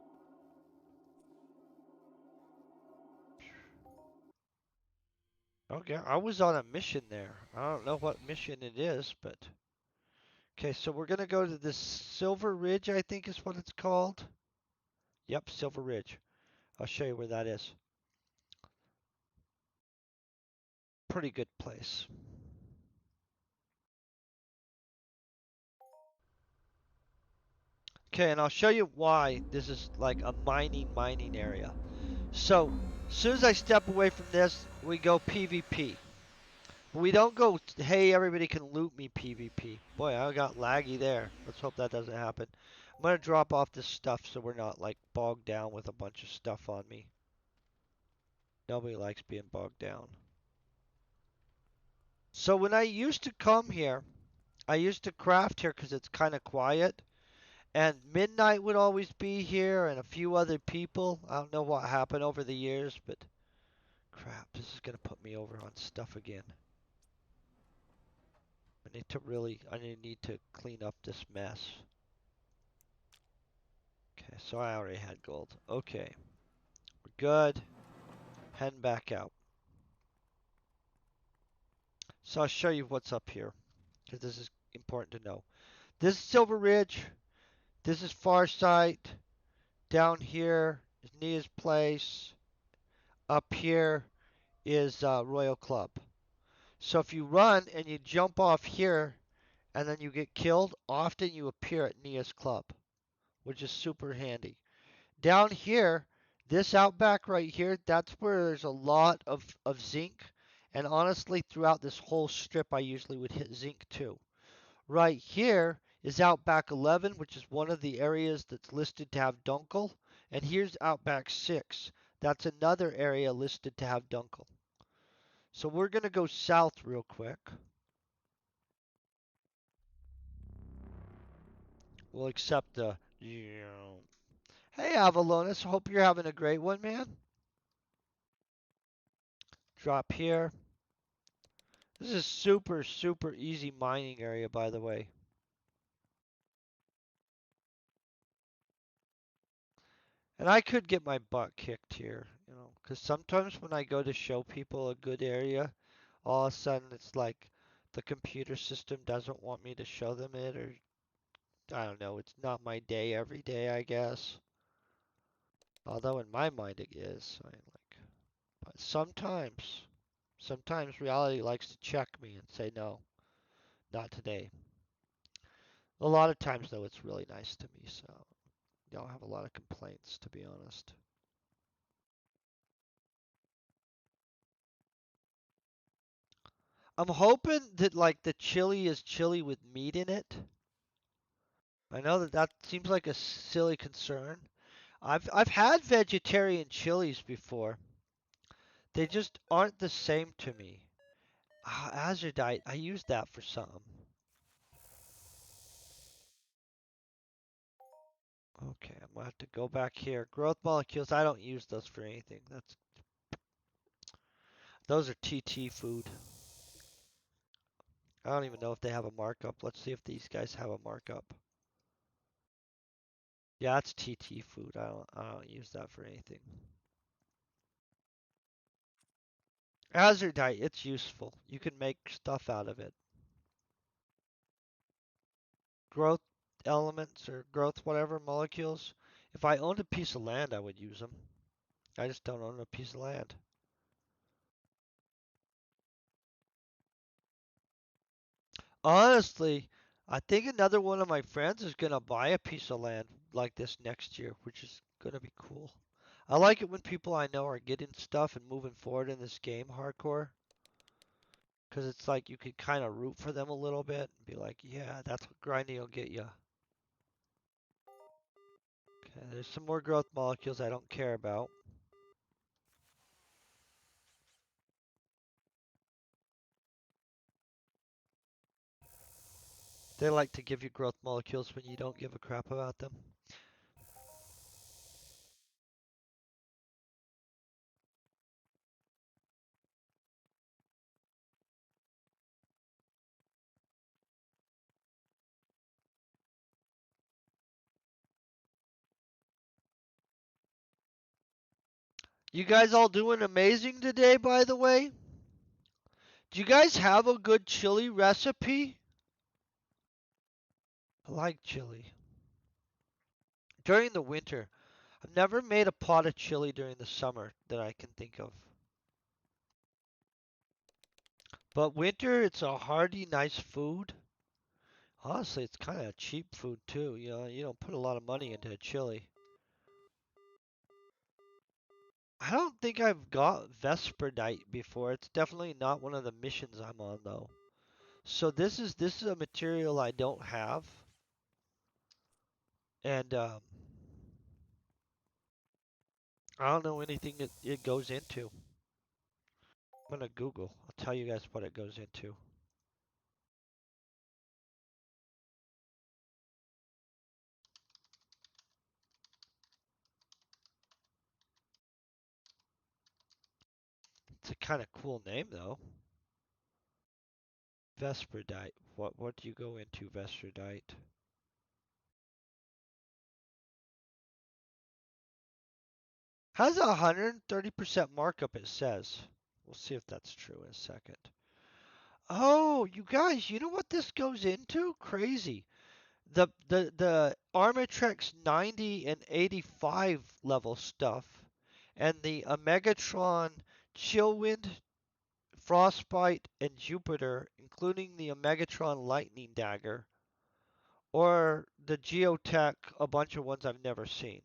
Okay, I was on a mission there. I don't know what mission it is, but... Okay, so we're gonna go to this Silver Ridge, I think is what it's called. Yep, Silver Ridge. I'll show you where that is. Pretty good place. Okay, and I'll show you why this is like a mining area. So, as soon as I step away from this, we go PvP. We don't go, hey, everybody can loot me PvP. Boy, I got laggy there. Let's hope that doesn't happen. I'm going to drop off this stuff so we're not, like, bogged down with a bunch of stuff on me. Nobody likes being bogged down. So when I used to come here, I used to craft here because it's kind of quiet. And Midnight would always be here and a few other people. I don't know what happened over the years, but crap, this is going to put me over on stuff again. I need to clean up this mess. Okay, so I already had gold. Okay, we're good. Heading back out. So I'll show you what's up here, because this is important to know. This is Silver Ridge. This is Farsight. Down here is Nia's Place. Up here is Royal Club. So if you run and you jump off here and then you get killed, often you appear at Nia's Club, which is super handy. Down here, this outback right here, that's where there's a lot of zinc. And honestly, throughout this whole strip, I usually would hit zinc too. Right here is Outback 11, which is one of the areas that's listed to have Dunkel. And here's Outback 6. That's another area listed to have Dunkel. So we're going to go south real quick. We'll accept the. Hey, Avalonis. Hope you're having a great one, man. Drop here. This is super, super easy mining area, by the way. And I could get my butt kicked here, because sometimes when I go to show people a good area, all of a sudden it's like the computer system doesn't want me to show them it, or I don't know, it's not my day every day, I guess. Although in my mind it is. But sometimes reality likes to check me and say, no, not today. A lot of times, though, it's really nice to me, so I don't have a lot of complaints, to be honest. I'm hoping that like the chili is chili with meat in it. I know that that seems like a silly concern. I've had vegetarian chilies before. They just aren't the same to me. Azurite, I use that for some. Okay, I'm gonna have to go back here. Growth molecules, I don't use those for anything. Those are TT food. I don't even know if they have a markup. Let's see if these guys have a markup. Yeah, it's TT food. I don't use that for anything. Azurite, it's useful. You can make stuff out of it. Growth elements or growth whatever molecules. If I owned a piece of land, I would use them. I just don't own a piece of land. Honestly, I think another one of my friends is gonna buy a piece of land like this next year, which is gonna be cool. I like it when people I know are getting stuff and moving forward in this game hardcore. Because it's like you could kind of root for them a little bit and be like, yeah, that's what grinding will get you. Okay, there's some more growth molecules I don't care about. They like to give you growth molecules when you don't give a crap about them. You guys all doing amazing today, by the way? Do you guys have a good chili recipe? I like chili. During the winter, I've never made a pot of chili during the summer that I can think of. But winter, it's a hearty, nice food. Honestly, it's kind of cheap food too. You don't put a lot of money into a chili. I don't think I've got Vesperdite before. It's definitely not one of the missions I'm on though. So this is a material I don't have, and I don't know anything it goes into. I'm gonna Google. I'll tell you guys what it goes into. It's a kind of cool name though. Vesperdite. What do you go into Vesperdite? Has a 130% markup, it says. We'll see if that's true in a second. Oh, you guys, you know what this goes into? Crazy. The Armatrex 90 and 85 level stuff and the Omegatron Chillwind, Frostbite, and Jupiter, including the Omegatron Lightning Dagger, or the Geotech, a bunch of ones I've never seen,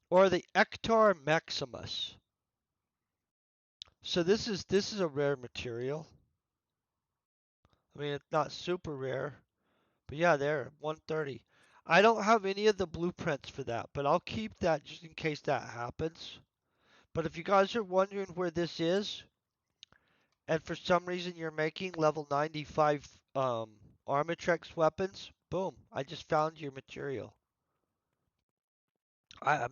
or the Ectar Maximus. So this is a rare material. I mean, it's not super rare, But yeah, there, 130. I don't have any of the blueprints for that, but I'll keep that just in case that happens. But if you guys are wondering where this is, and for some reason you're making level 95 Armatrex weapons, boom, I just found your material. I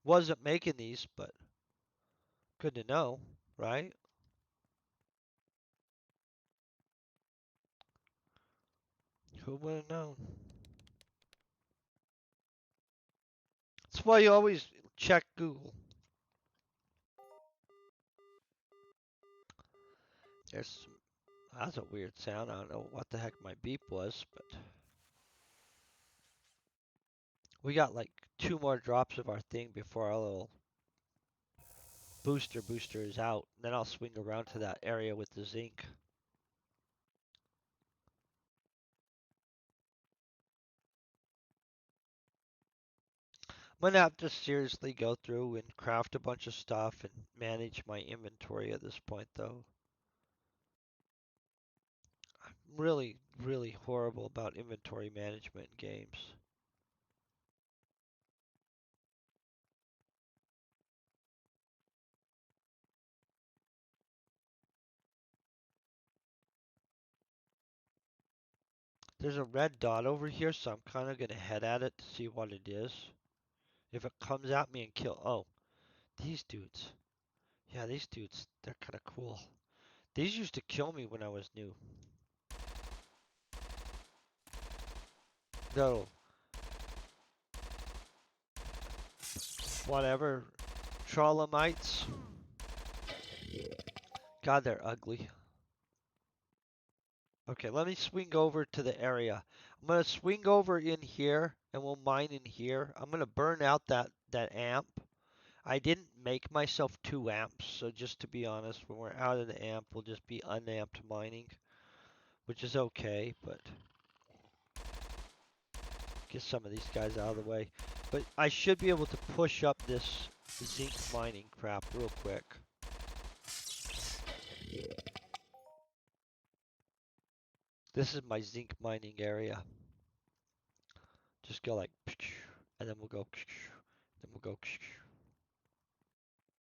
wasn't making these, but good to know, right? Who would have known? That's why you always check Google. There's That's a weird sound. I don't know what the heck my beep was, but we got like 2 more drops of our thing before our little booster is out. Then I'll swing around to that area with the zinc. I'm gonna have to seriously go through and craft a bunch of stuff and manage my inventory at this point, though. I'm really, really horrible about inventory management in games. There's a red dot over here, so I'm kind of gonna head at it to see what it is. If it comes at me and kill, oh, these dudes. Yeah, these dudes, they're kind of cool. These used to kill me when I was new. Little, whatever, Trollamites. God, they're ugly. Okay, let me swing over to the area. I'm gonna swing over in here, and we'll mine in here. I'm gonna burn out that amp. I didn't make myself 2 amps, so just to be honest, when we're out of the amp, we'll just be unamped mining, which is okay, but get some of these guys out of the way. But I should be able to push up this zinc mining crap real quick. This is my zinc mining area. Just go like, and then we'll go, then we'll go,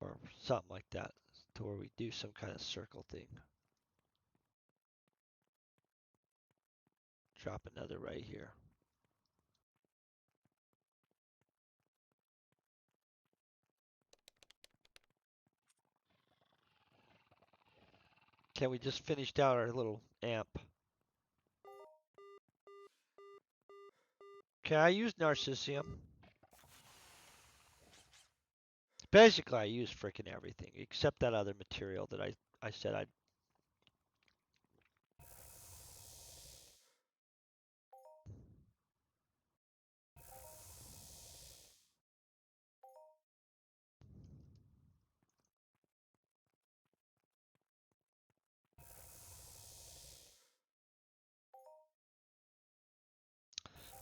or something like that, to where we do some kind of circle thing. Drop another right here. Okay, we just finished out our little amp. Okay, I use Narcissium. Basically, I use frickin' everything except that other material that I said I'd.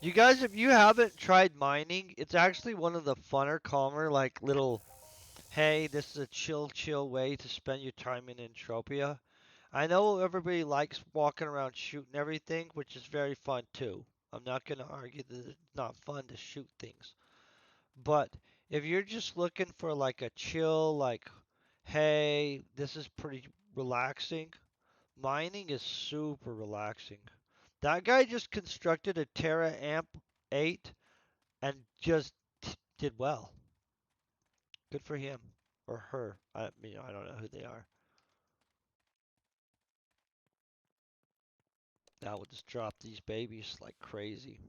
You guys, if you haven't tried mining, it's actually one of the funner, calmer, like little, hey, this is a chill way to spend your time in Entropia. I know everybody likes walking around shooting everything, which is very fun too. I'm not going to argue that it's not fun to shoot things. But if you're just looking for like a chill, like, hey, this is pretty relaxing, mining is super relaxing. That guy just constructed a Terra Amp 8 and just did well. Good for him or her. I mean, I don't know who they are. Now we'll just drop these babies like crazy.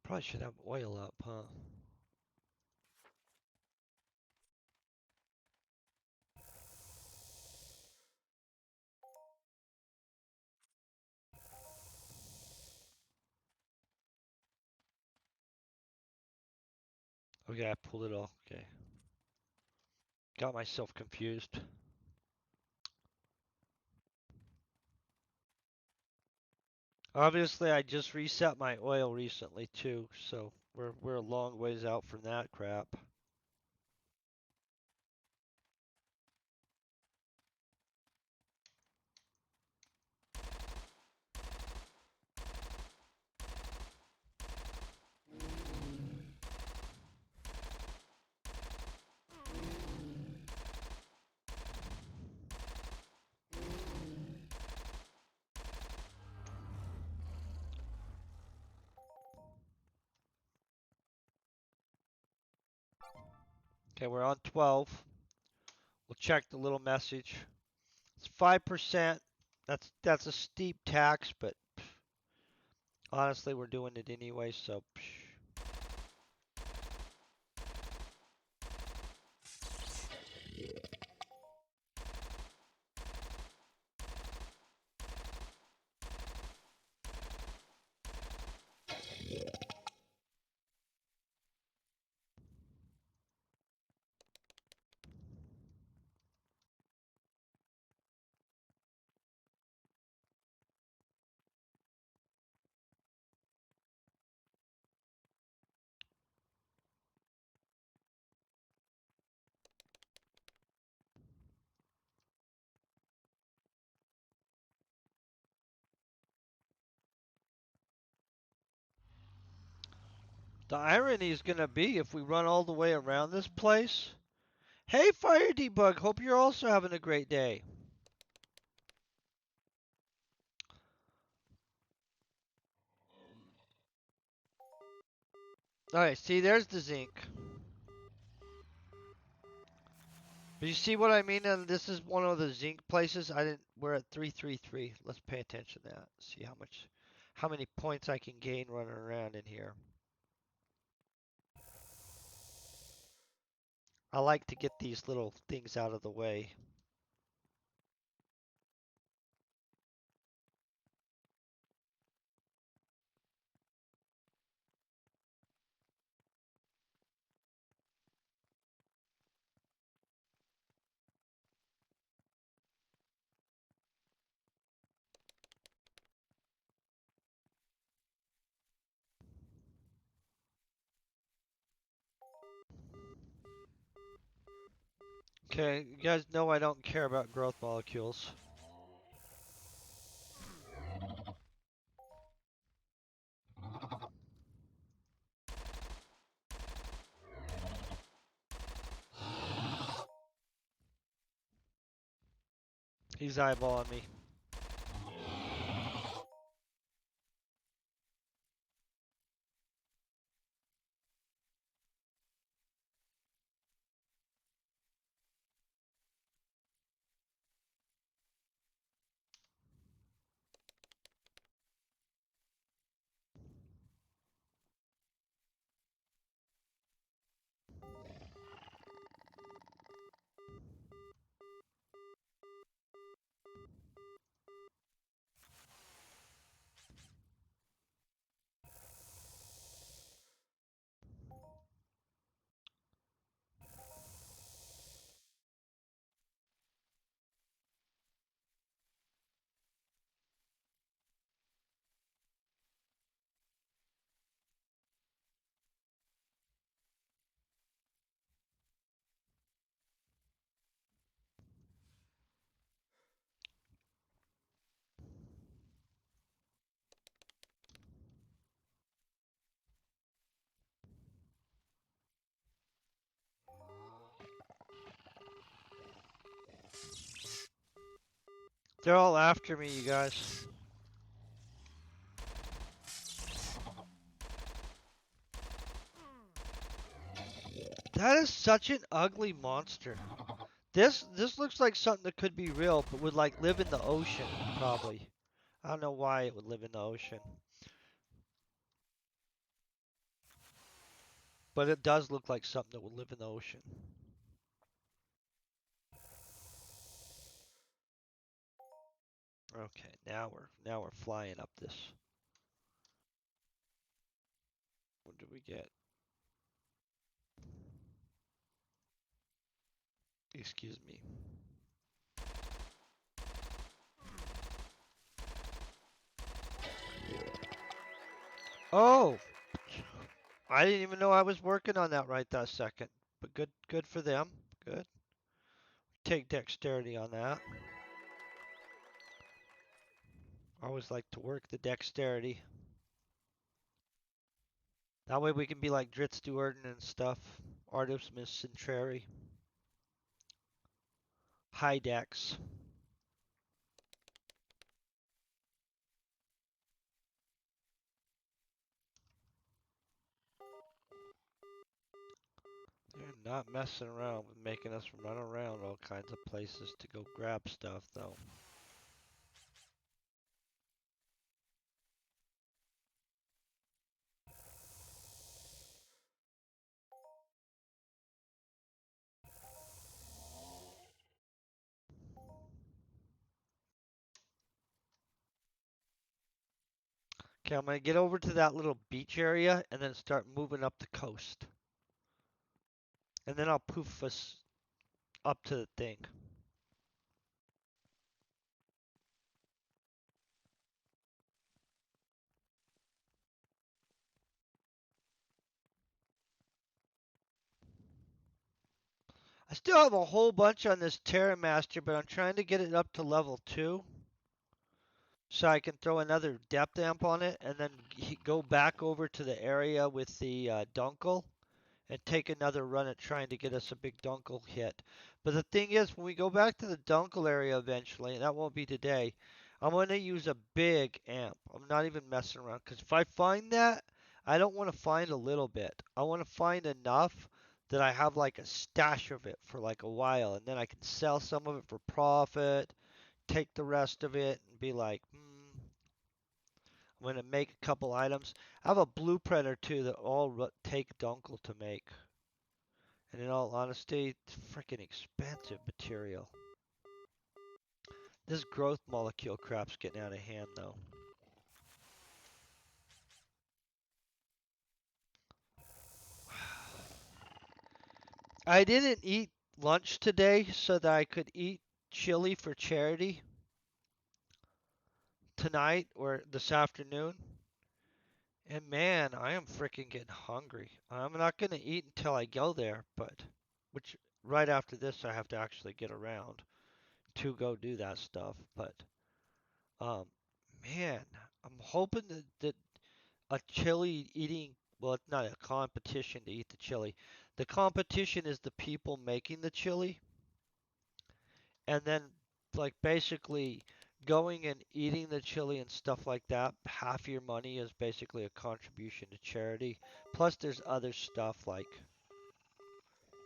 Probably should have oil up, huh? Okay, I pulled it off. Okay. Got myself confused. Obviously, I just reset my oil recently too, so we're a long ways out from that crap. Okay, we're on 12. We'll check the little message. It's 5%. That's a steep tax, but honestly, we're doing it anyway, so. The irony is gonna be if we run all the way around this place. Hey, Fire Debug, hope you're also having a great day. Alright, see, there's the zinc. But you see what I mean? And this is one of the zinc places. We're at 333. Let's pay attention to that. See how many points I can gain running around in here. I like to get these little things out of the way. Okay, you guys know I don't care about growth molecules. He's eyeballing me. They're all after me, you guys. That is such an ugly monster. This looks like something that could be real, but would like live in the ocean, probably. I don't know why it would live in the ocean. But it does look like something that would live in the ocean. Okay, now we're flying up this. What do we get? Excuse me. Oh, I didn't even know I was working on that right that second. But good for them. Good. Take dexterity on that. I always like to work the dexterity. That way we can be like Dritz Stewart and stuff. Artis Miss Centrary. High dex. They're not messing around with making us run around all kinds of places to go grab stuff, though. Okay, I'm gonna get over to that little beach area and then start moving up the coast. And then I'll poof us up to the thing. I still have a whole bunch on this Terra Master, but I'm trying to get it up to level 2 so I can throw another depth amp on it and then go back over to the area with the Dunkel and take another run at trying to get us a big Dunkel hit. But the thing is, when we go back to the Dunkel area eventually, and that won't be today, I'm going to use a big amp. I'm not even messing around, because if I find that, I don't want to find a little bit. I want to find enough that I have like a stash of it for like a while, and then I can sell some of it for profit, take the rest of it, and be like, I'm going to make a couple items. I have a blueprint or two that all take Dunkel to make. And in all honesty, it's freaking expensive material. This growth molecule crap's getting out of hand, though. I didn't eat lunch today so that I could eat chili for charity tonight or this afternoon. And man, I am freaking getting hungry. I'm not going to eat until I go there, but which right after this I have to actually get around to go do that stuff. But um, man, I'm hoping that a chili eating, well, it's not a competition to eat the chili. The competition is the people making the chili, and then like basically going and eating the chili and stuff like that. Half your money is basically a contribution to charity. Plus, there's other stuff like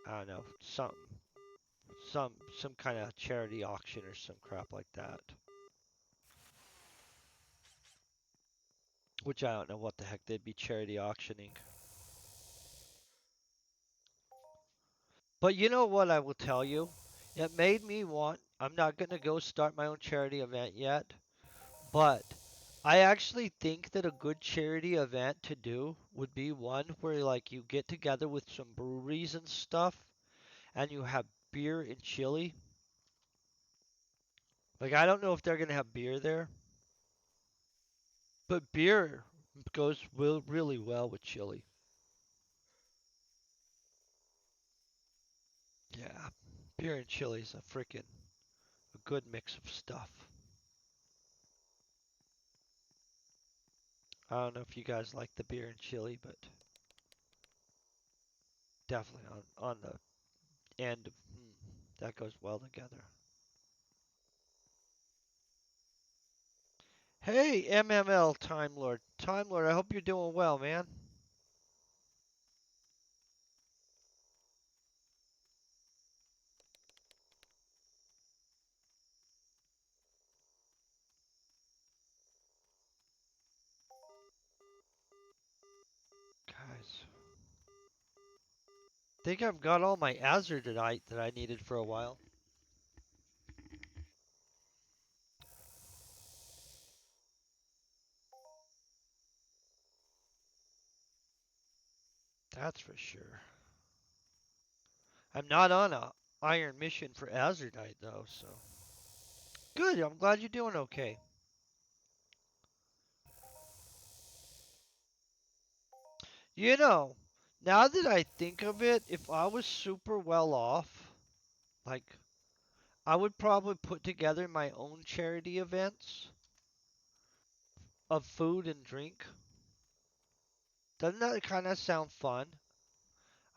I don't know, some kind of charity auction or some crap like that. Which I don't know what the heck they'd be charity auctioning. But you know what I will tell you? It made me want, I'm not going to go start my own charity event yet, but I actually think that a good charity event to do would be one where like you get together with some breweries and stuff and you have beer and chili. Like I don't know if they're going to have beer there, but beer goes really well with chili. Yeah, beer and chili is a good mix of stuff. I don't know if you guys like the beer and chili, but definitely on the end of that goes well together. Hey, MML Time Lord. Time Lord, I hope you're doing well, man. Guys, I think I've got all my azurite that I needed for a while. That's for sure. I'm not on a iron mission for Azerdite though, so good. I'm glad you're doing okay. You know, now that I think of it, if I was super well off, like I would probably put together my own charity events of food and drink. Doesn't that kind of sound fun?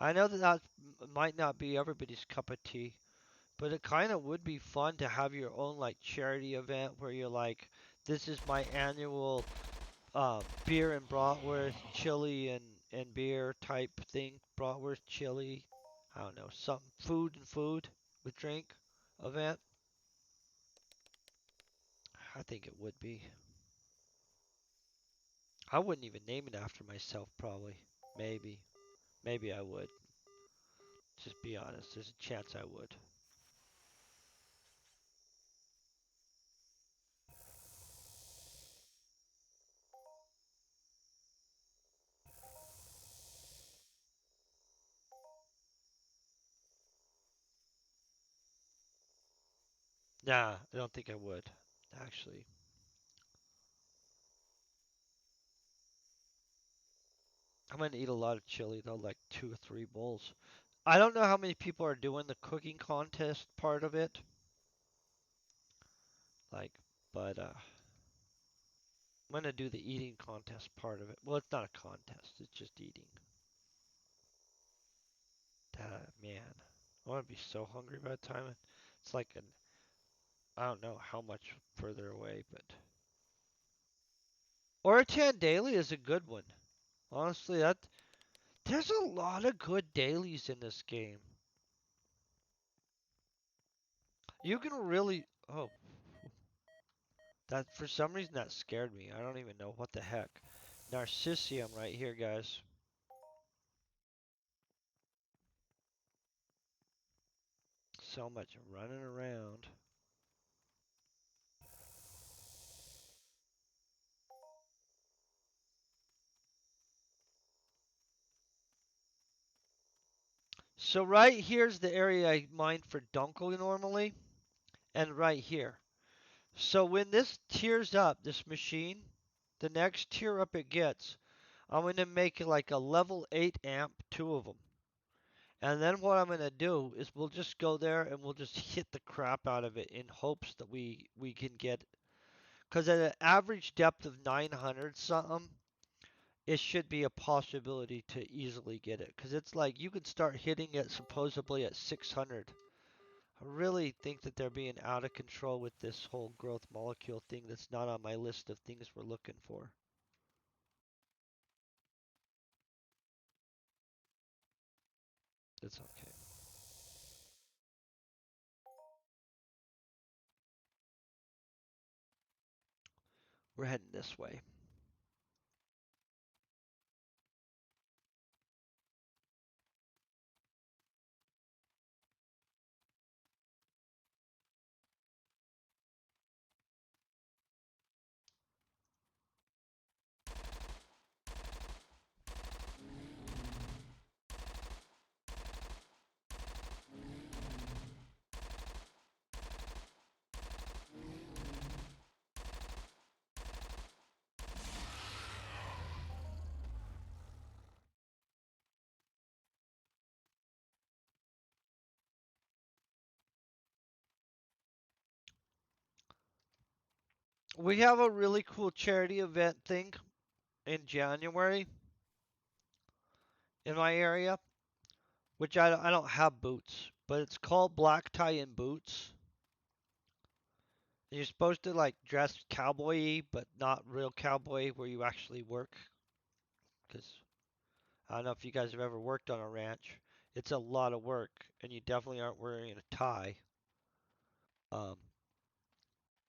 I know that might not be everybody's cup of tea, but it kind of would be fun to have your own like charity event where you're like, this is my annual beer and bratwurst, chili and beer type thing, bratwurst, chili, I don't know, some food and food with drink event. I think it would be. I wouldn't even name it after myself, probably. Maybe. Maybe I would. Just be honest. There's a chance I would. Nah, I don't think I would. Actually, I'm gonna eat a lot of chili though, like 2 or 3 bowls. I don't know how many people are doing the cooking contest part of it. Like, but I'm gonna do the eating contest part of it. Well, it's not a contest. It's just eating. Man, I want to be so hungry by the time it's like an. I don't know how much further away, but Oratan Daily is a good one. Honestly, that there's a lot of good dailies in this game. You can really. Oh, that for some reason that scared me. I don't even know what the heck. Narcissium right here, guys. So much running around. So right here's the area I mine for Dunkel normally, and right here. So when this tiers up, this machine, the next tier up it gets, I'm going to make it like a level 8 amp, 2 of them. And then what I'm going to do is we'll just go there and we'll just hit the crap out of it in hopes that we can get, because at an average depth of 900 something, it should be a possibility to easily get it. Because it's like you could start hitting it supposedly at 600. I really think that they're being out of control with this whole growth molecule thing that's not on my list of things we're looking for. It's okay. We're heading this way. We have a really cool charity event thing in January in my area, which I don't have boots, but it's called Black Tie and Boots. And you're supposed to like dress cowboy-y, but not real cowboy where you actually work. Because I don't know if you guys have ever worked on a ranch. It's a lot of work, and you definitely aren't wearing a tie. Um,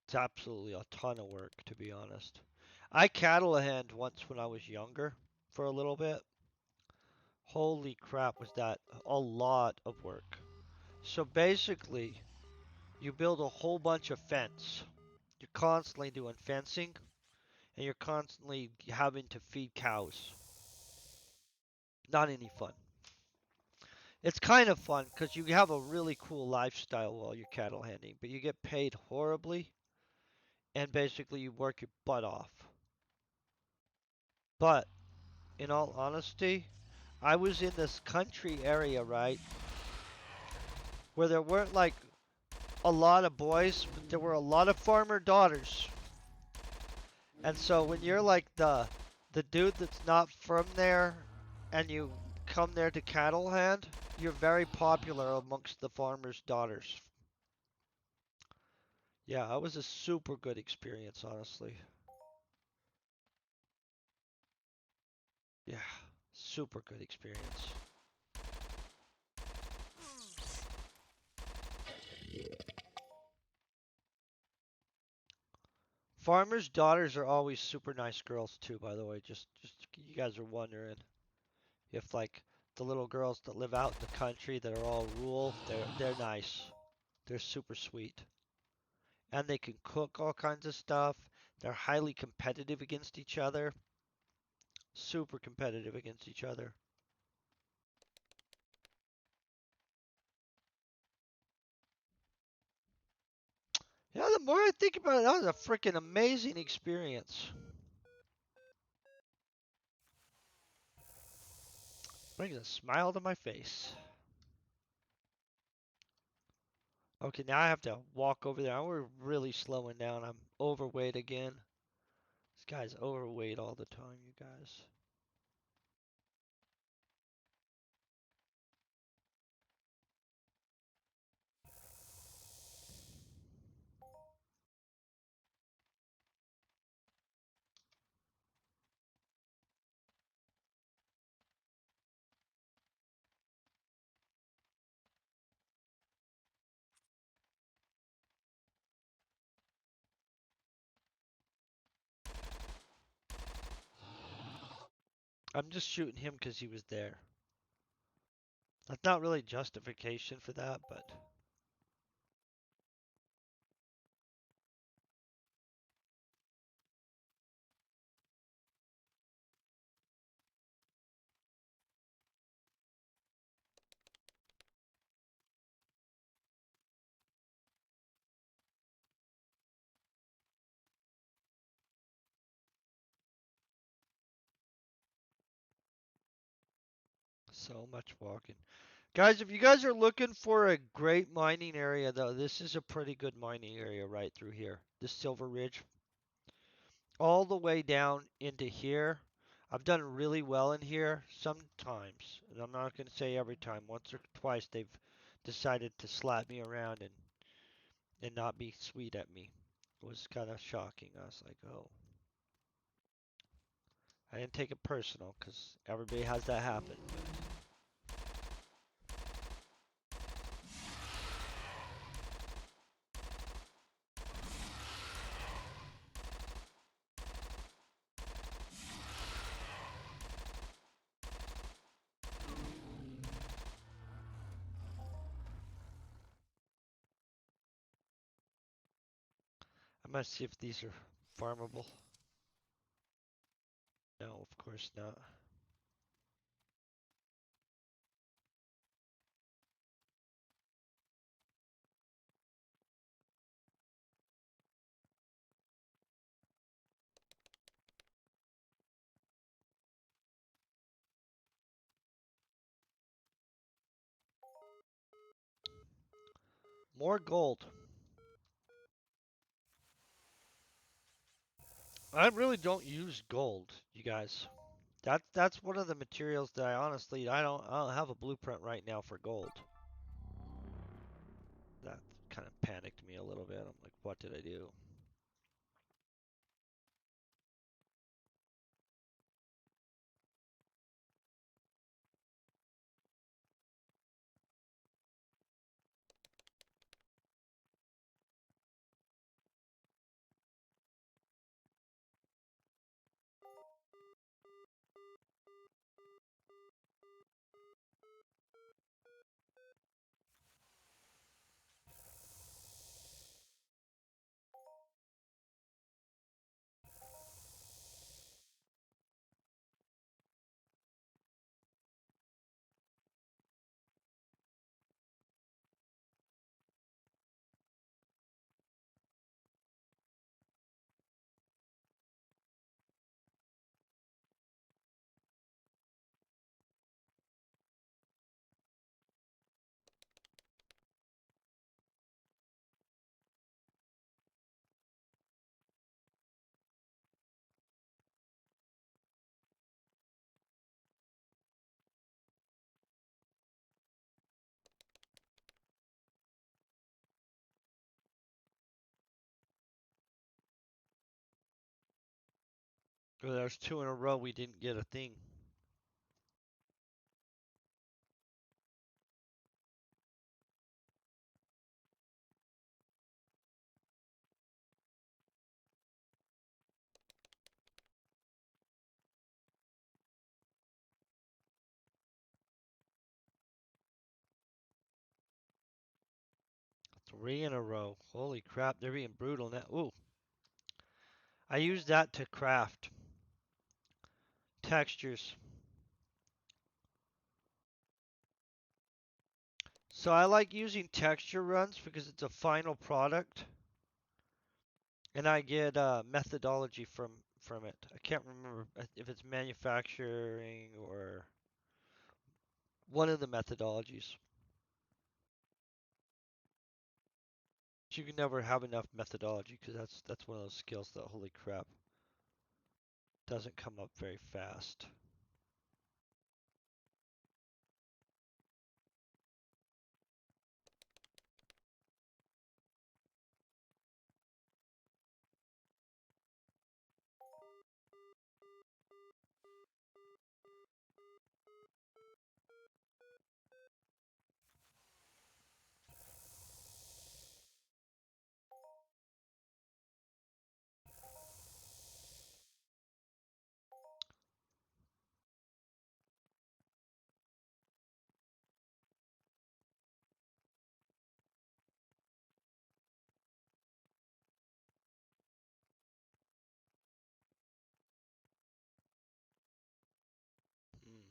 it's absolutely a ton of work, to be honest. I cattle hand once when I was younger for a little bit. Holy crap, was that a lot of work. So basically, you build a whole bunch of fence. You're constantly doing fencing, and you're constantly having to feed cows. Not any fun. It's kind of fun because you have a really cool lifestyle while you're cattle handling, but you get paid horribly and basically you work your butt off. But in all honesty, I was in this country area, right, where there weren't like a lot of boys, but there were a lot of farmer daughters. And so when you're like the dude that's not from there and you come there to cattle hand, you're very popular amongst the farmers' daughters. Yeah, it was a super good experience, honestly. Yeah, super good experience. Farmers' daughters are always super nice girls too, by the way. Just you guys are wondering if like the little girls that live out in the country that are all rural, they're nice. They're super sweet. And they can cook all kinds of stuff. They're highly competitive against each other. Super competitive against each other. Yeah, the more I think about it, that was a freaking amazing experience. Brings a smile to my face. Okay, now I have to walk over there. We're really slowing down. I'm overweight again. This guy's overweight all the time, you guys. I'm just shooting him because he was there. That's not really justification for that, but so much walking. Guys, if you guys are looking for a great mining area, though, this is a pretty good mining area right through here. This Silver Ridge, all the way down into here. I've done really well in here sometimes, and I'm not going to say every time. Once or twice, they've decided to slap me around and not be sweet at me. It was kind of shocking. I was like, oh, I didn't take it personal because everybody has that happen. I'm gonna see if these are farmable. No, of course not. More gold. I really don't use gold, you guys. That's one of the materials that I don't have a blueprint right now for gold. That kind of panicked me a little bit. I'm like, what did I do? Oh, there's two in a row we didn't get a thing. Three in a row. Holy crap, they're being brutal now. Ooh, I use that to craft textures. So I like using texture runs because it's a final product, and I get methodology from it. I can't remember if it's manufacturing or one of the methodologies. You can never have enough methodology because that's one of those skills that holy crap doesn't come up very fast. Hmm.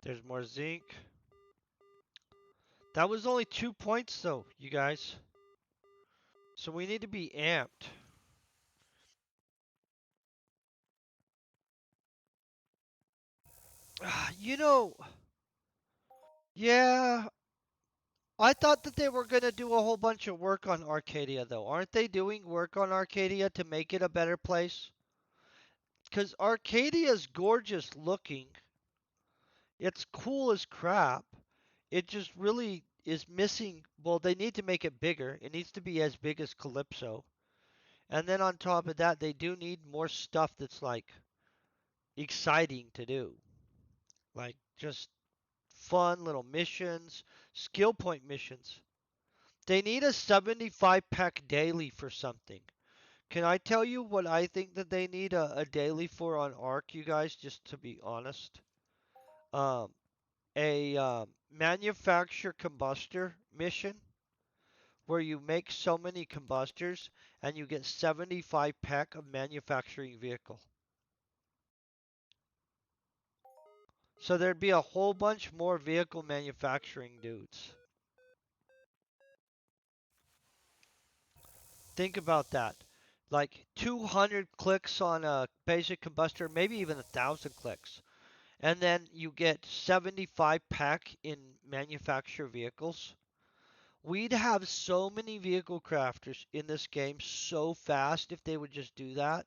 There's more zinc. That was only 2 points though, you guys. So we need to be amped. You know, yeah, I thought that they were going to do a whole bunch of work on Arcadia though. Aren't they doing work on Arcadia to make it a better place? Because Arcadia's gorgeous looking. It's cool as crap. It just really is missing. Well, they need to make it bigger. It needs to be as big as Calypso. And then on top of that, they do need more stuff that's like exciting to do. Like just fun little missions, skill point missions. They need a 75 pack daily for something. Can I tell you what I think that they need a daily for on Arc, you guys, just to be honest? Um, a manufacture combustor mission where you make so many combustors and you get 75 pack of manufacturing vehicle. So there'd be a whole bunch more vehicle manufacturing dudes. Think about that. Like 200 clicks on a basic combustor, maybe even 1,000 clicks. And then you get 75 pack in manufacture vehicles. We'd have so many vehicle crafters in this game so fast if they would just do that.